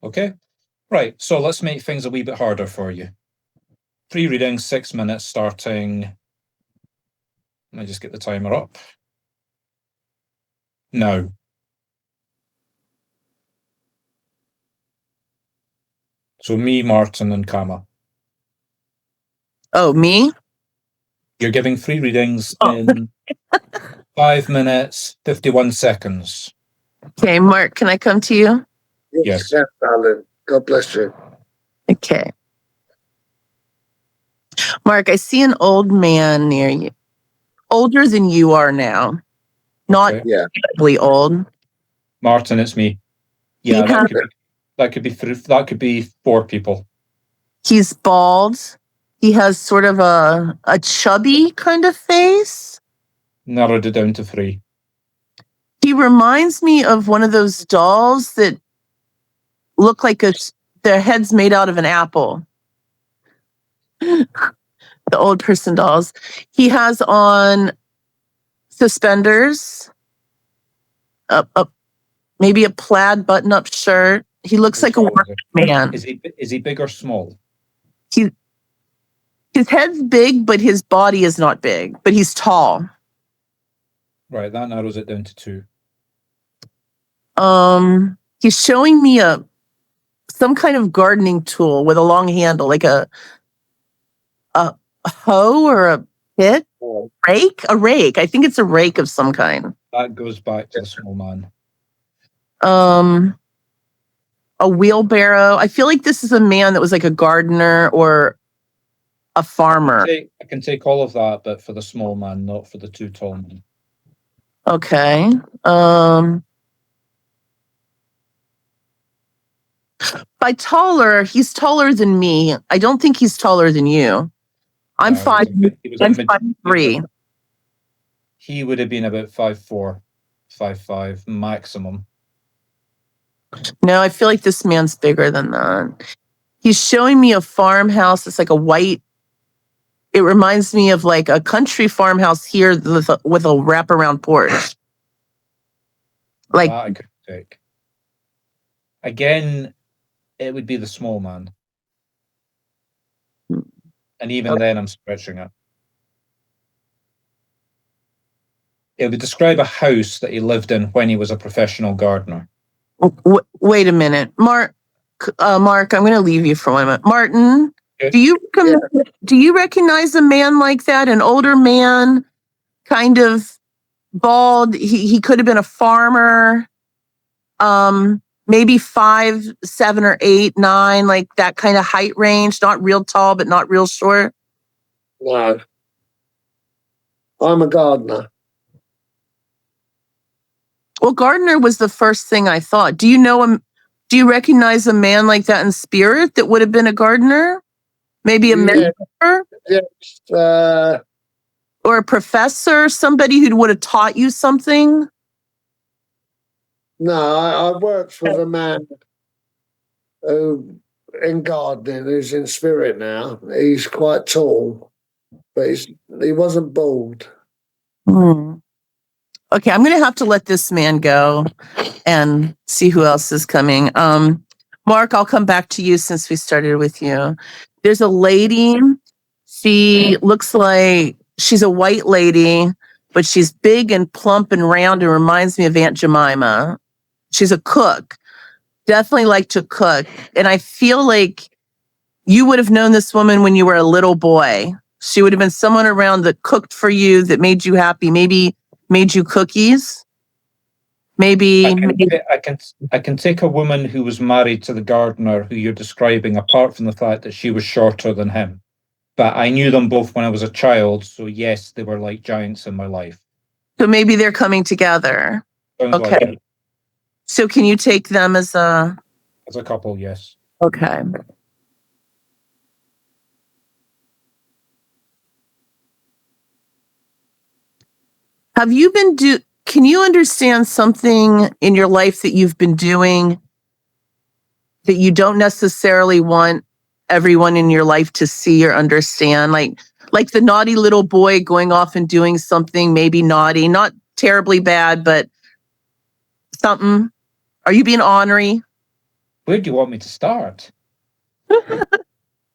Okay. Right, so let's make things a wee bit harder for you. 3 readings, 6 minutes starting. Let me just get the timer up. Now. So me, Martin, and Kama. Oh, me? You're giving 3 readings in 5 minutes, 51 seconds. Okay, Mark, can I come to you? Yes. Yeah, darling. God bless you. Okay. Mark, I see an old man near you. Older than you are now. Not Okay. Yeah. incredibly old. Martin, it's me. Yeah, He has- that could be 4 people. He's bald. He has sort of a chubby kind of face. Narrowed it down to 3. He reminds me of one of those dolls that look like their head's made out of an apple. The old person dolls. He has on suspenders, maybe a plaid button-up shirt. He looks like a working man. Is he big or small? His head's big, but his body is not big. But he's tall. Right, that narrows it down to 2. He's showing me some kind of gardening tool with a long handle, like a hoe or a pick, rake. A rake. I think it's a rake of some kind. That goes back to the small man. A wheelbarrow. I feel like this is a man that was like a gardener or a farmer. I can take all of that, but for the small man, not for the 2 tall men. Okay. By taller, he's taller than me. I don't think he's taller than you. I'm 5'3". He would have been about 5'4", 5'5", maximum. No, I feel like this man's bigger than that. He's showing me a farmhouse. It's like a white. It reminds me of like a country farmhouse here with a wraparound porch. Like That I could take. Again, it would be the small man. And even then, I'm stretching it. It would describe a house that he lived in when he was a professional gardener. Wait a minute, Mark. I'm going to leave you for 1 minute. Martin, Okay. do you recognize a man like that? An older man, kind of bald. He could have been a farmer. Maybe 5, 7, or 8, 9, like that kind of height range. Not real tall, but not real short. No. I'm a gardener. Well, gardener was the first thing I thought. Do you know him? Do you recognize a man like that in spirit that would have been a gardener? Maybe a mentor? Yes. Or a professor? Somebody who would have taught you something? No, I worked with a man who in gardening who's in spirit now. He's quite tall, but he wasn't bald. Okay, I'm going to have to let this man go and see who else is coming. Mark, I'll come back to you since we started with you. There's a lady. She looks like she's a white lady, but she's big and plump and round and reminds me of Aunt Jemima. She's a cook. Definitely like to cook. And I feel like you would have known this woman when you were a little boy. She would have been someone around that cooked for you, that made you happy, maybe made you cookies. Maybe I can take a woman who was married to the gardener who you're describing, apart from the fact that she was shorter than him. But I knew them both when I was a child, so yes, they were like giants in my life. So maybe they're coming together. Sounds Okay. like it. So can you take them as a couple, yes. Okay. Have you been can you understand something in your life that you've been doing that you don't necessarily want everyone in your life to see or understand? Like the naughty little boy going off and doing something maybe naughty, not terribly bad, but something. Are you being ornery? Where do you want me to start?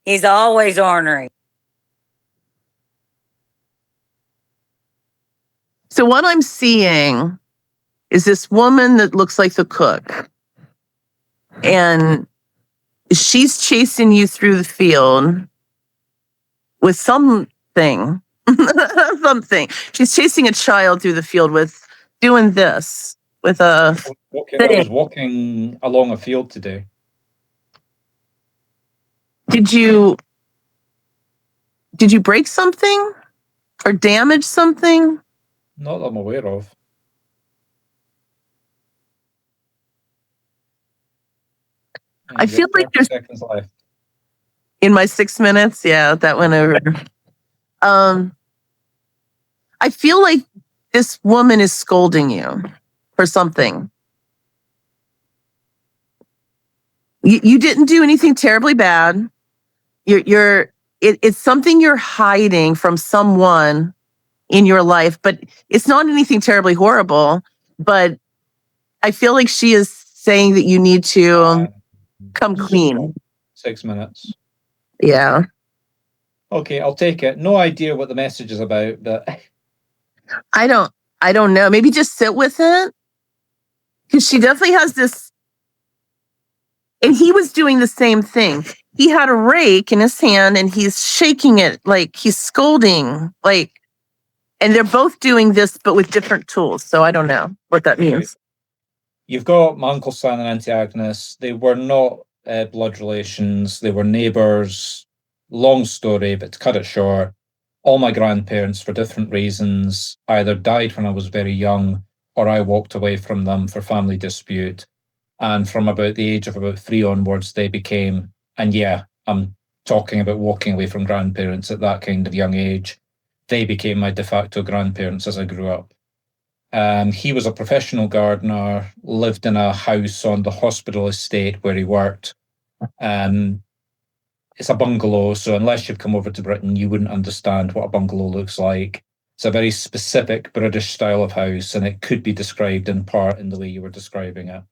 He's always ornery. So what I'm seeing is this woman that looks like the cook. And she's chasing you through the field with something. Something. She's chasing a child through the field with doing this. with a I was walking along a field today. Did you break something or damage something? Not that I'm aware of. I feel like 30 seconds left. In my 6 minutes, yeah, that went over. I feel like this woman is scolding you for something. You didn't do anything terribly bad. It's something you're hiding from someone in your life, but it's not anything terribly horrible. But I feel like she is saying that you need to come clean. 6 minutes. Yeah. Okay, I'll take it. No idea what the message is about, but I don't know. Maybe just sit with it. Because she definitely has this. And he was doing the same thing. He had a rake in his hand and he's shaking it like he's scolding. And they're both doing this, but with different tools. So I don't know what that means. You've got my Uncle Stan and Auntie Agnes. They were not blood relations. They were neighbours. Long story, but to cut it short, all my grandparents, for different reasons, either died when I was very young or I walked away from them for family dispute. And from about the age of about 3 onwards, they became, and yeah, I'm talking about walking away from grandparents at that kind of young age. They became my de facto grandparents as I grew up. He was a professional gardener, lived in a house on the hospital estate where he worked. It's a bungalow, so unless you've come over to Britain, you wouldn't understand what a bungalow looks like. It's a very specific British style of house, and it could be described in part in the way you were describing it.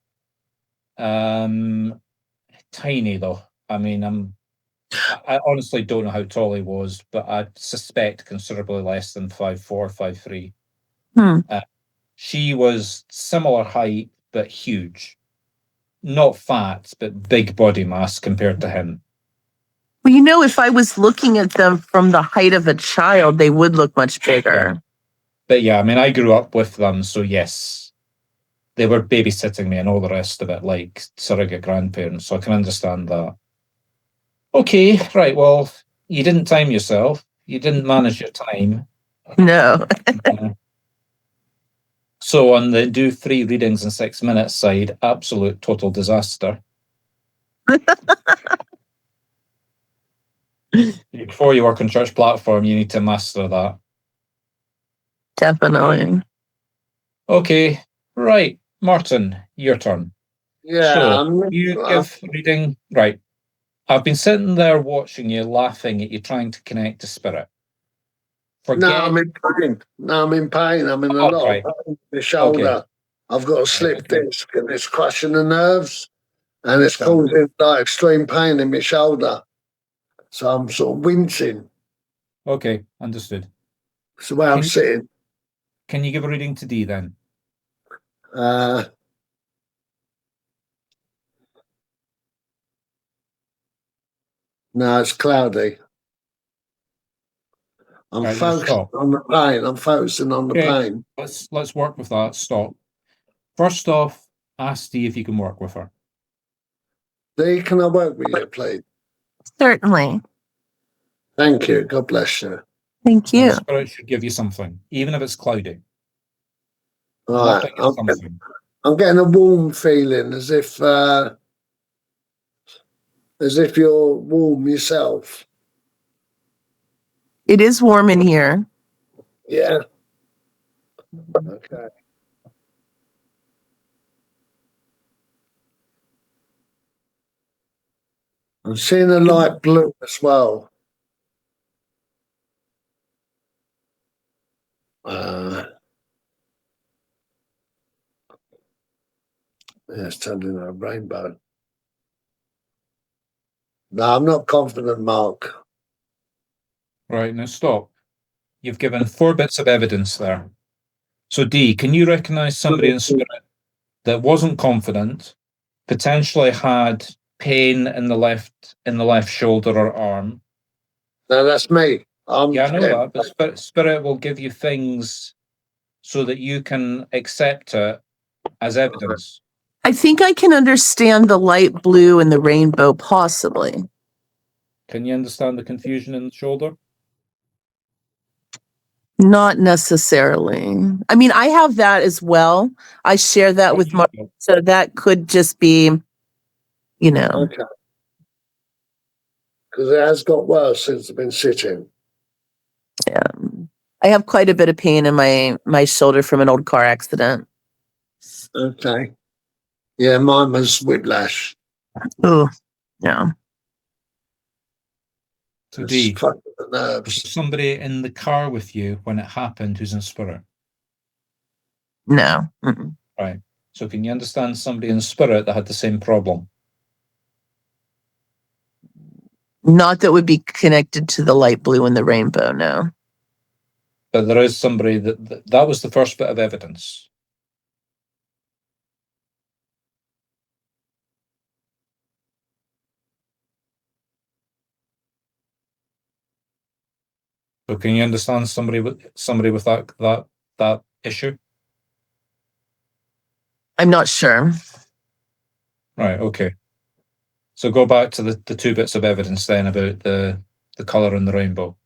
Tiny though. I mean, I honestly don't know how tall he was, but I suspect considerably less than 5'4", 5'3". She was similar height, but huge. Not fat, but big body mass compared to him. Well, if I was looking at them from the height of a child, they would look much bigger. Yeah. But yeah, I mean, I grew up with them, so yes, they were babysitting me and all the rest of it, like surrogate grandparents, so I can understand that. Okay, right, well, you didn't time yourself. You didn't manage your time. No. So on the do 3 readings in 6 minutes side, absolute total disaster. Before you work on church platform, you need to master that. Definitely. Okay, right, Martin, your turn. Yeah, So you give reading. Right, I've been sitting there watching you, laughing at you, trying to connect to spirit. No, I'm in pain. I'm in a lot of pain in the shoulder. Okay. I've got a slip disc and it's crushing the nerves and it's causing extreme pain in my shoulder. So I'm sort of wincing. Okay, understood. That's the way I'm sitting. Can you give a reading to D then? No, it's cloudy. I'm focusing on the pain. I'm focusing on the pain. Let's work with that. Stop. First off, ask Dee if you can work with her. Dee, can I work with you, please? Certainly. Thank you. God bless you. Thank you. Spirit should give you something, even if it's cloudy. Right. I'm getting a warm feeling, as if you're warm yourself. It is warm in here. Yeah. Okay. I'm seeing a light blue as well. It's turning into a rainbow. No, I'm not confident, Mark. Right, now stop. You've given 4 bits of evidence there. So Dee, can you recognise somebody in spirit that wasn't confident, potentially had pain in the left shoulder or arm? No, that's me. I know that, but spirit will give you things so that you can accept it as evidence. I think I can understand the light blue and the rainbow, possibly. Can you understand the confusion in the shoulder? Not necessarily. I mean, I have that as well. I share that with Mark, so that could just be, you know. Okay. Because it has got worse since I've been sitting. Yeah. I have quite a bit of pain in my shoulder from an old car accident. Okay. Yeah, mine was whiplash. Oh, yeah. So It's D, fucking the was nerves. there somebody in the car with you when it happened who's in spirit? No. Mm-mm. Right. So can you understand somebody in spirit that had the same problem? Not that would be connected to the light blue and the rainbow, no. But there is somebody that was the first bit of evidence. So can you understand somebody with that issue? I'm not sure. Right, okay. So go back to the two bits of evidence then about the colour in the rainbow.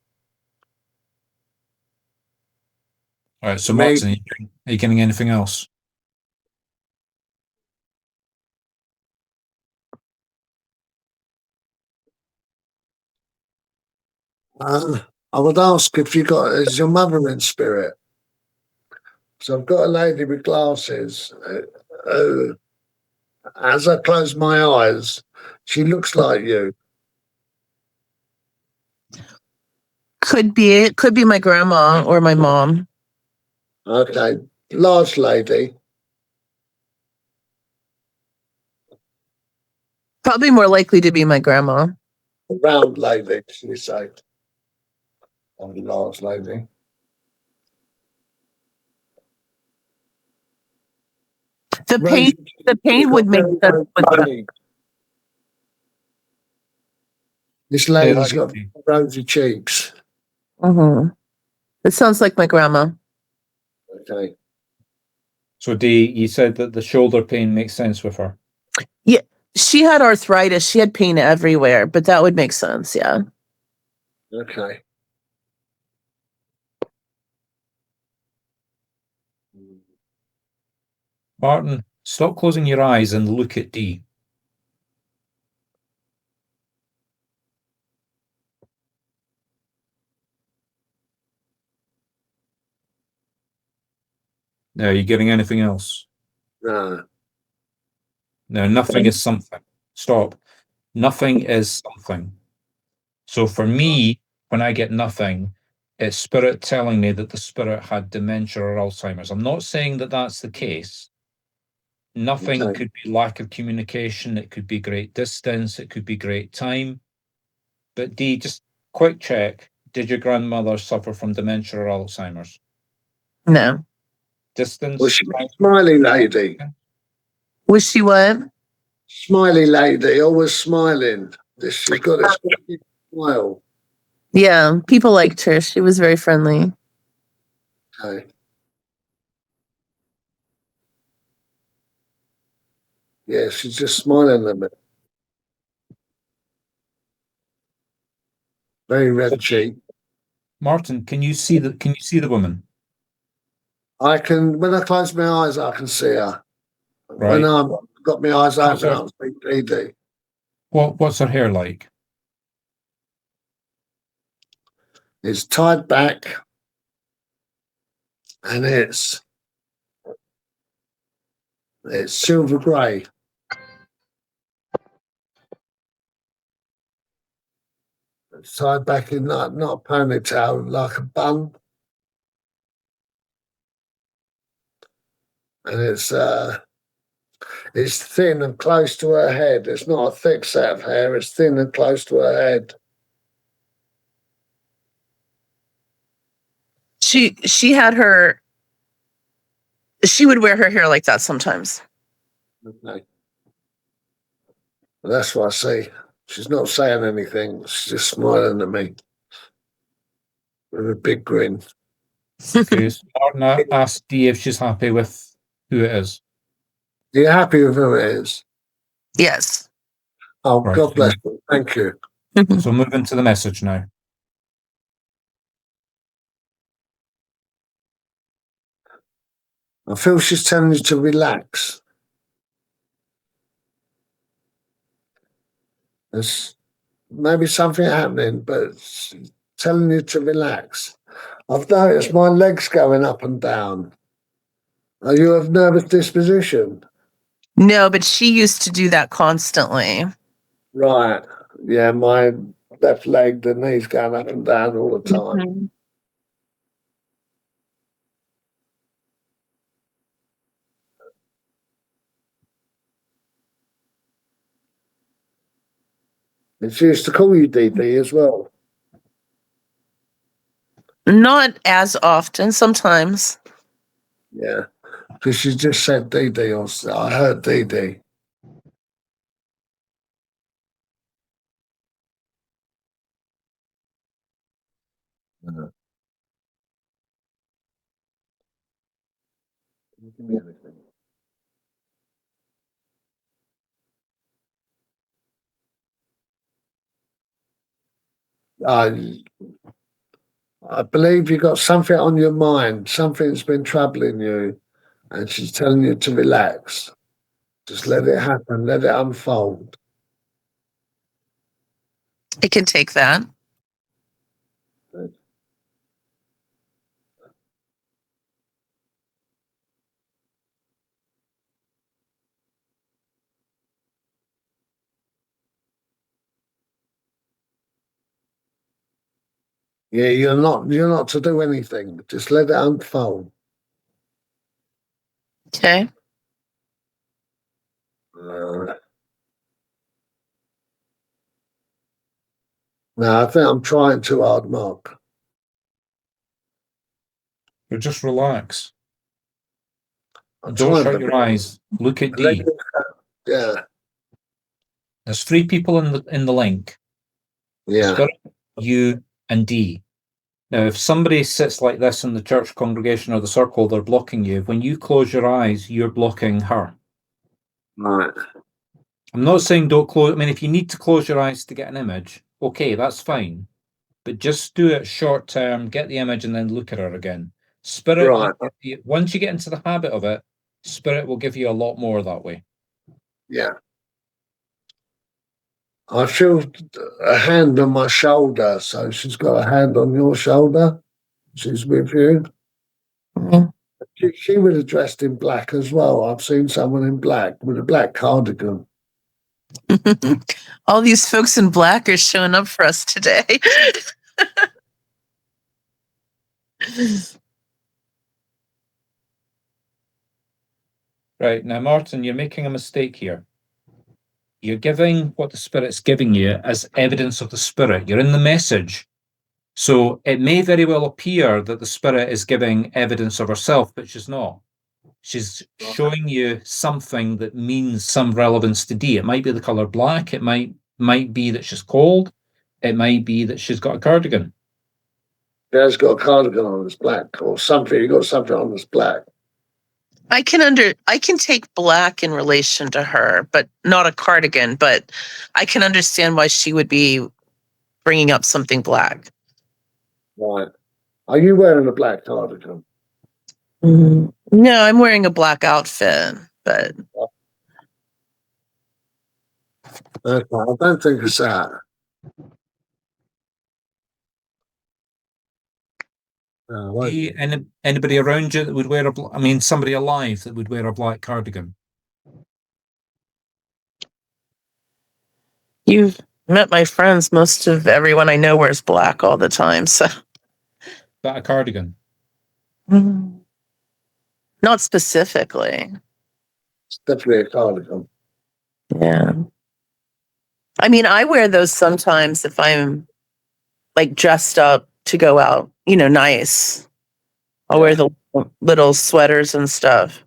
All right, so Me- Martin, are you getting anything else? I would ask if is your mother in spirit? So I've got a lady with glasses. As I close my eyes, she looks like you. Could be. It could be my grandma or my mom. Okay. Large lady. Probably more likely to be my grandma. Round lady, should we say. Large lady. The pain would make sense with that. This lady's got rosy cheeks. Mm-hmm. It sounds like my grandma. Okay. So D, you said that the shoulder pain makes sense with her. Yeah, she had arthritis. She had pain everywhere, but that would make sense. Yeah. Okay. Martin, stop closing your eyes and look at D. Now, are you getting anything else? No. No, nothing is something. Stop. Nothing is something. So for me, when I get nothing, it's spirit telling me that the spirit had dementia or Alzheimer's. I'm not saying that that's the case. Nothing Okay. could be lack of communication. It could be great distance. It could be great time. But D, just quick check. Did your grandmother suffer from dementia or Alzheimer's? No. Distance? Was she a smiley lady? Was she what? Smiley lady, always smiling. She's got this big smile. Yeah, people liked her. She was very friendly. Okay. Yeah, she's just smiling at me. Very red cheek. Martin, can you see the woman? I can, when I close my eyes, I can see her. Right. When I've got my eyes How's open, her- I'm seeing PD. What's her hair like? It's tied back, and it's silver grey. It's tied back in not a ponytail, like a bun, and it's thin and close to her head. It's not a thick set of hair. It's thin and close to her head. She had her. She would wear her hair like that sometimes. Okay. Well, that's what I see. She's not saying anything. She's just smiling at me with a big grin. Okay, so Martin asked Dee if she's happy with who it is. Are you happy with who it is? Yes. Oh, Right. God bless you. Thank you. So move into the message now. I feel she's telling you to relax. There's maybe something happening, but she's telling you to relax. I've noticed my legs going up and down. Are you of nervous disposition? No, but she used to do that constantly. Right. Yeah, my left leg, the knees going up and down all the time. Mhm. And she used to call you DD as well. Not as often, sometimes. Yeah. Because she just said DD, or I heard DD. Uh, give me anything. I believe you got something on your mind, something's been troubling you, and she's telling you to relax. Just let it happen, let it unfold. I can take that. Yeah, you're not to do anything. Just let it unfold. Okay. No, I think I'm trying too hard, Mark. You'll just relax. I'm Don't trying shut to your eyes. Look at let D. it- Yeah, There's 3 people in the link. yeah, Spirit, you, and D. Now, if somebody sits like this in the church congregation or the circle, they're blocking you. When you close your eyes, you're blocking her. right. I'm not saying don't close. I mean, if you need to close your eyes to get an image, okay, that's fine. But just do it short term, get the image, and then look at her again. Spirit, Right. once you get into the habit of it, Spirit will give you a lot more that way. Yeah. I feel a hand on my shoulder, so she's got a hand on your shoulder. She's with you. Mhm. She would have dressed in black as well. I've seen someone in black with a black cardigan. All these folks in black are showing up for us today. Right, now, Martin, you're making a mistake here. You're giving what the Spirit's giving you as evidence of the Spirit. You're in the message. So it may very well appear that the Spirit is giving evidence of herself, but she's not. She's showing you something that means some relevance to D. It might be the color black. It might be that she's cold. It might be that she's got a cardigan. Dad's got a cardigan on that's black, or something. You got something on that's black. I can take black in relation to her, but not a cardigan, but I can understand why she would be bringing up something black. Right. Are you wearing a black cardigan? No, I'm wearing a black outfit, but Okay, I don't think it's that. Anybody around you that would wear somebody alive that would wear a black cardigan? you've met my friends. Most of everyone I know wears black all the time, so That a cardigan? not specifically. It's definitely a cardigan. Yeah. I mean, I wear those sometimes if I'm like dressed up to go out, nice. I'll wear the little sweaters and stuff.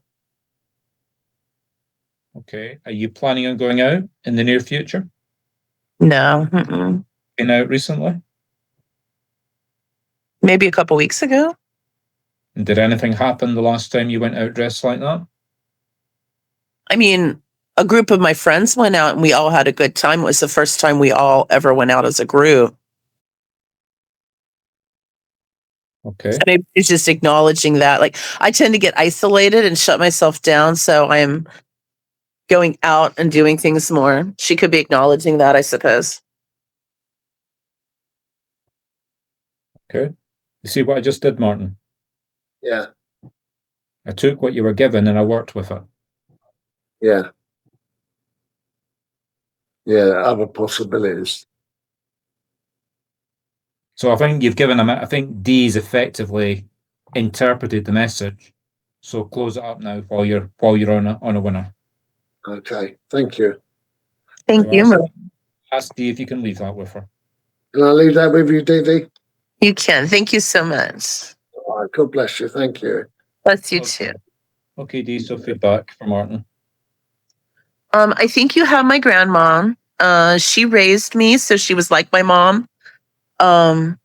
Okay. Are you planning on going out in the near future? No. Mm-mm. Been out recently? Maybe a couple weeks ago. And did anything happen the last time you went out dressed like that? I mean, a group of my friends went out and we all had a good time. It was the first time we all ever went out as a group. Okay. So maybe it's just acknowledging that. Like, I tend to get isolated and shut myself down, so I'm going out and doing things more. She could be acknowledging that, I suppose. Okay. You see what I just did, Martin? Yeah. I took what you were given and I worked with it. Yeah. Yeah. Other possibilities. So I think you've given them. I think Dee's effectively interpreted the message. So close it up now while you're on a winner. Okay. Thank you. Thank So you. ask Dee if you can leave that with her. Can I leave that with you, Dee? You can. Thank you so much. All right. God bless you. Thank you. Bless you Okay. too. Okay, Dee. So feedback for Martin. I think you have my grandma. She raised me, so she was like my mom. I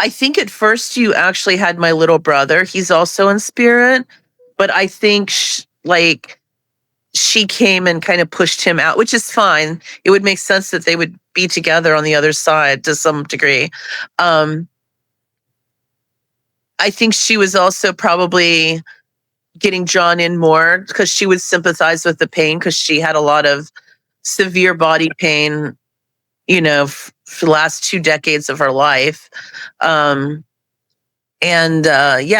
think at first you actually had my little brother. He's also in spirit, but I think she came and kind of pushed him out, which is fine. It would make sense that they would be together on the other side to some degree. I think she was also probably getting drawn in more because she would sympathize with the pain because she had a lot of severe body pain, for the last 2 decades of her life. Yeah,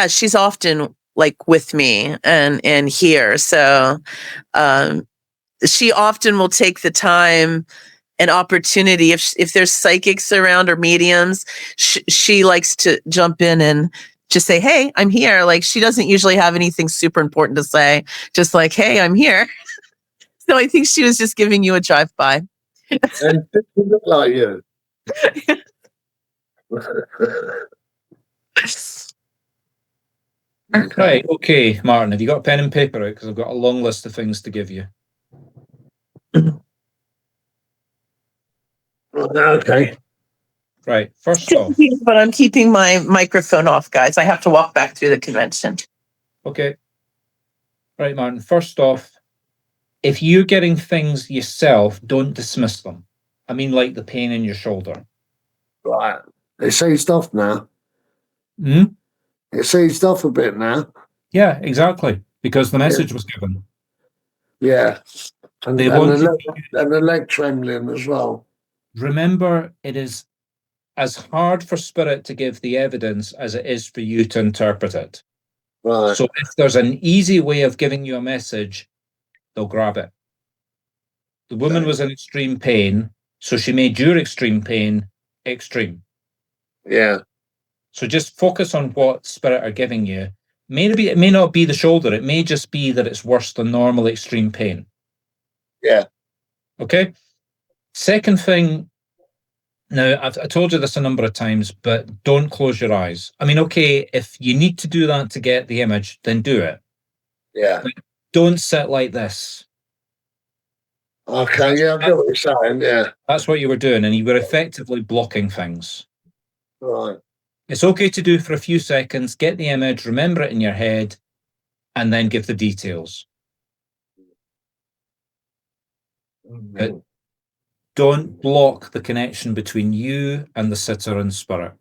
she's often like with me and here. So she often will take the time and opportunity if there's psychics around or mediums. She likes to jump in and just say, "Hey, I'm here." Like, she doesn't usually have anything super important to say, just like, "Hey, I'm here." So I think she was just giving you a drive by. And people look like you. Right. Okay, Martin. Have you got a pen and paper out? Because I've got a long list of things to give you. Okay. Right. First off. But I'm keeping my microphone off, guys. I have to walk back through the convention. Okay. Right, Martin. First off, if you're getting things yourself, don't dismiss them. I mean, like the pain in your shoulder. Right. It's eased off now. Hmm? It's eased off a bit now. Yeah, exactly. Because the message was given. Yeah. And, They and, want the, to- leg, and the leg trembling as well. Remember, it is as hard for spirit to give the evidence as it is for you to interpret it. Right. So if there's an easy way of giving you a message, they'll grab it. The woman was in extreme pain, so she made your extreme pain extreme. Yeah. So just focus on what spirit are giving you. Maybe it may not be the shoulder. It may just be that it's worse than normal extreme pain. Yeah. Okay. Second thing. Now, I told you this a number of times, but don't close your eyes. I mean, okay, if you need to do that to get the image, then do it. Yeah. But don't sit like this. Okay. Yeah. I get what you're saying. Yeah. That's what you were doing, and you were effectively blocking things. Right. It's okay to do for a few seconds, get the image, remember it in your head, and then give the details. But don't block the connection between you and the sitter and spirit.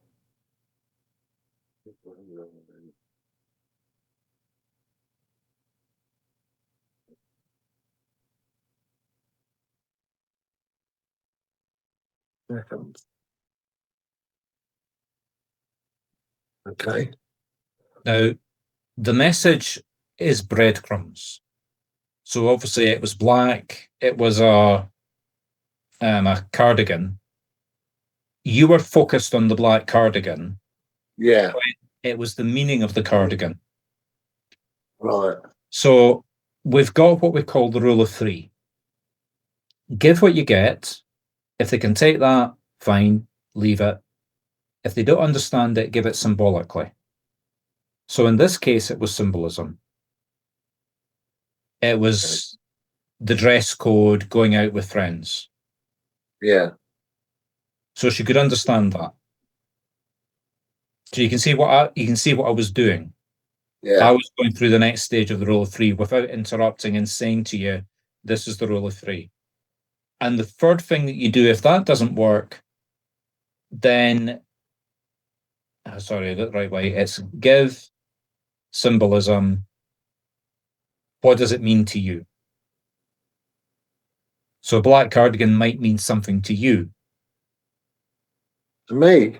Okay. Now, the message is breadcrumbs. So obviously it was black. It was a cardigan. You were focused on the black cardigan. Yeah. It was the meaning of the cardigan. Right. So we've got what we call the rule of 3. Give what you get. If they can take that, fine, leave it. If they don't understand it, give it symbolically. So in this case, it was symbolism. It was the dress code, going out with friends. Yeah. So she could understand that. So you can see what I was doing. Yeah. I was going through the next stage of the rule of three without interrupting and saying to you, this is the rule of three. And the third thing that you do, if that doesn't work, then, sorry, the right way, it's give, symbolism, what does it mean to you? So a black cardigan might mean something to you. To me.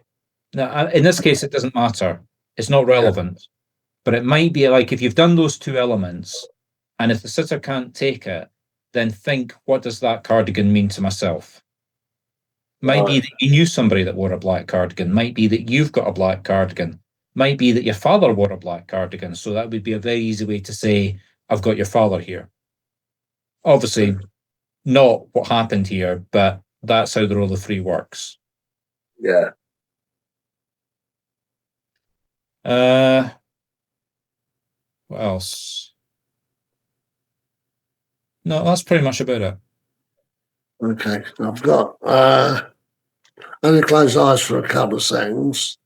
Now, in this case, it doesn't matter. It's not relevant. But it might be like if you've done those two elements, and if the sitter can't take it, then think, what does that cardigan mean to myself? Might be that you knew somebody that wore a black cardigan. Might be that you've got a black cardigan. Might be that your father wore a black cardigan. So that would be a very easy way to say, I've got your father here. Obviously, not what happened here, but that's how the rule of three works. Yeah. What else? No, that's pretty much about it. Okay. I've got only close eyes for a couple of seconds.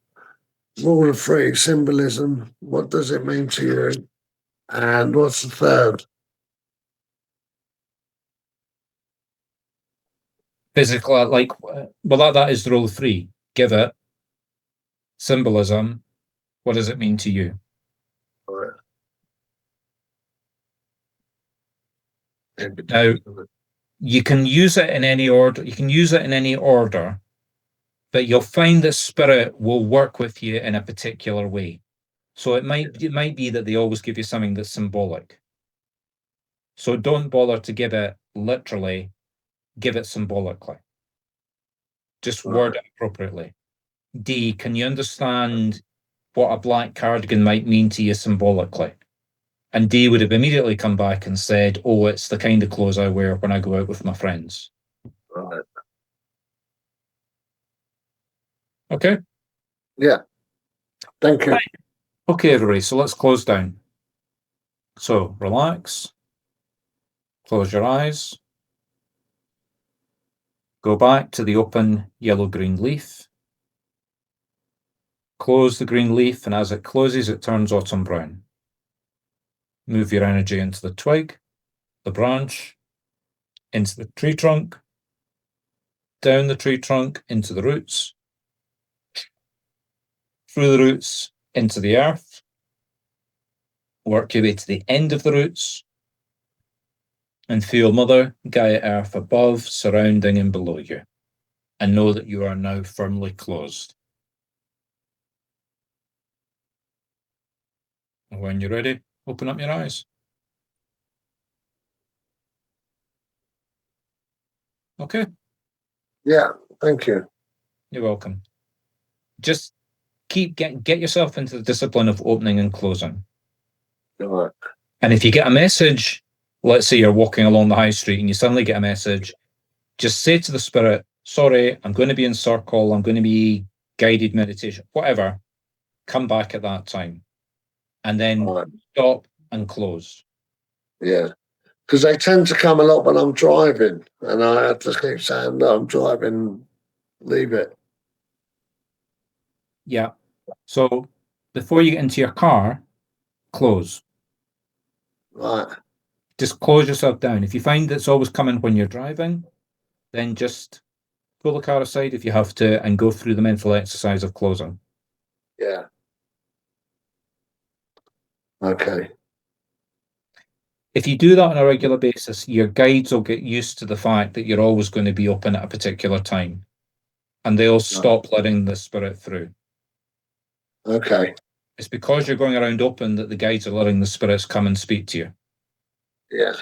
Rule of three, symbolism. What does it mean to you? And what's the third? Basically, like, well, that is the rule of three. Give it, symbolism, what does it mean to you? Now, you can use it in any order. You can use it in any order, but you'll find that spirit will work with you in a particular way. So it might be that they always give you something that's symbolic. So don't bother to give it literally, give it symbolically. Just word it appropriately. D, can you understand what a black cardigan might mean to you symbolically? And D would have immediately come back and said, oh, it's the kind of clothes I wear when I go out with my friends. Right. Okay? Yeah. Thank you. Right. Okay, everybody, so let's close down. So relax, close your eyes, go back to the open yellow-green leaf, close the green leaf, and as it closes, it turns autumn brown. Move your energy into the twig, the branch, into the tree trunk, down the tree trunk, into the roots, through the roots, into the earth. Work your way to the end of the roots, and feel Mother Gaia Earth above, surrounding and below you. And know that you are now firmly closed. And when you're ready, open up your eyes. Okay. Yeah, thank you. You're welcome. Just get yourself into the discipline of opening and closing. All right. And if you get a message, let's say you're walking along the high street and you suddenly get a message, just say to the spirit, sorry, I'm going to be in circle, I'm going to be guided meditation, whatever, come back at that time. And then stop and close. Yeah. Because they tend to come a lot when I'm driving, and I have to keep saying, no, I'm driving, leave it. Yeah. So before you get into your car, close. Right. Just close yourself down. If you find it's always coming when you're driving, then just pull the car aside if you have to and go through the mental exercise of closing. Yeah. Okay. If you do that on a regular basis, your guides will get used to the fact that you're always going to be open at a particular time, and they'll stop letting the spirit through. Okay. It's because you're going around open that the guides are letting the spirits come and speak to you. Yeah.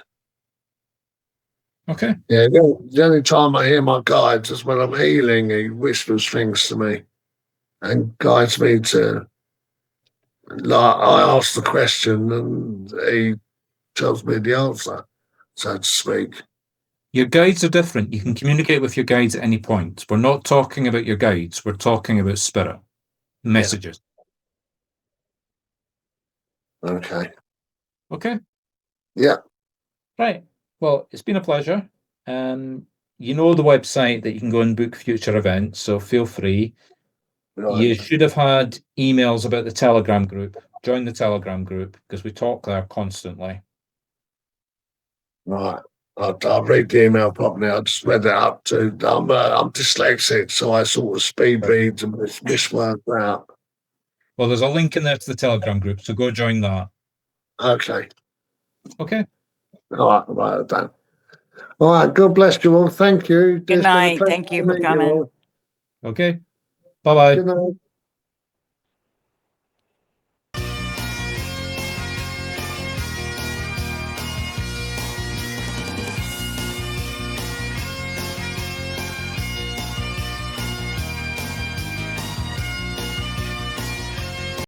Okay. Yeah. The only time I hear my guides is when I'm healing. He whispers things to me and guides me to, like, I ask the question and he tells me the answer, so to speak. Your guides are different. You can communicate with your guides at any point. We're not talking about your guides. We're talking about spirit messages. Okay. Okay. Yeah. Right. Well, it's been a pleasure. You know the website that you can go and book future events, so feel free. Right. You should have had emails about the Telegram group. join the Telegram group because we talk there constantly. Right. I'll read the email properly. I just read it up to. I'm dyslexic, so I sort of speed reads and miss words out. Well, there's a link in there to the Telegram group, so go join that. Okay. Okay. All right, done. All right. God bless you all. Thank you. Good night. Thank you for coming. Okay. Bye-bye. Good night.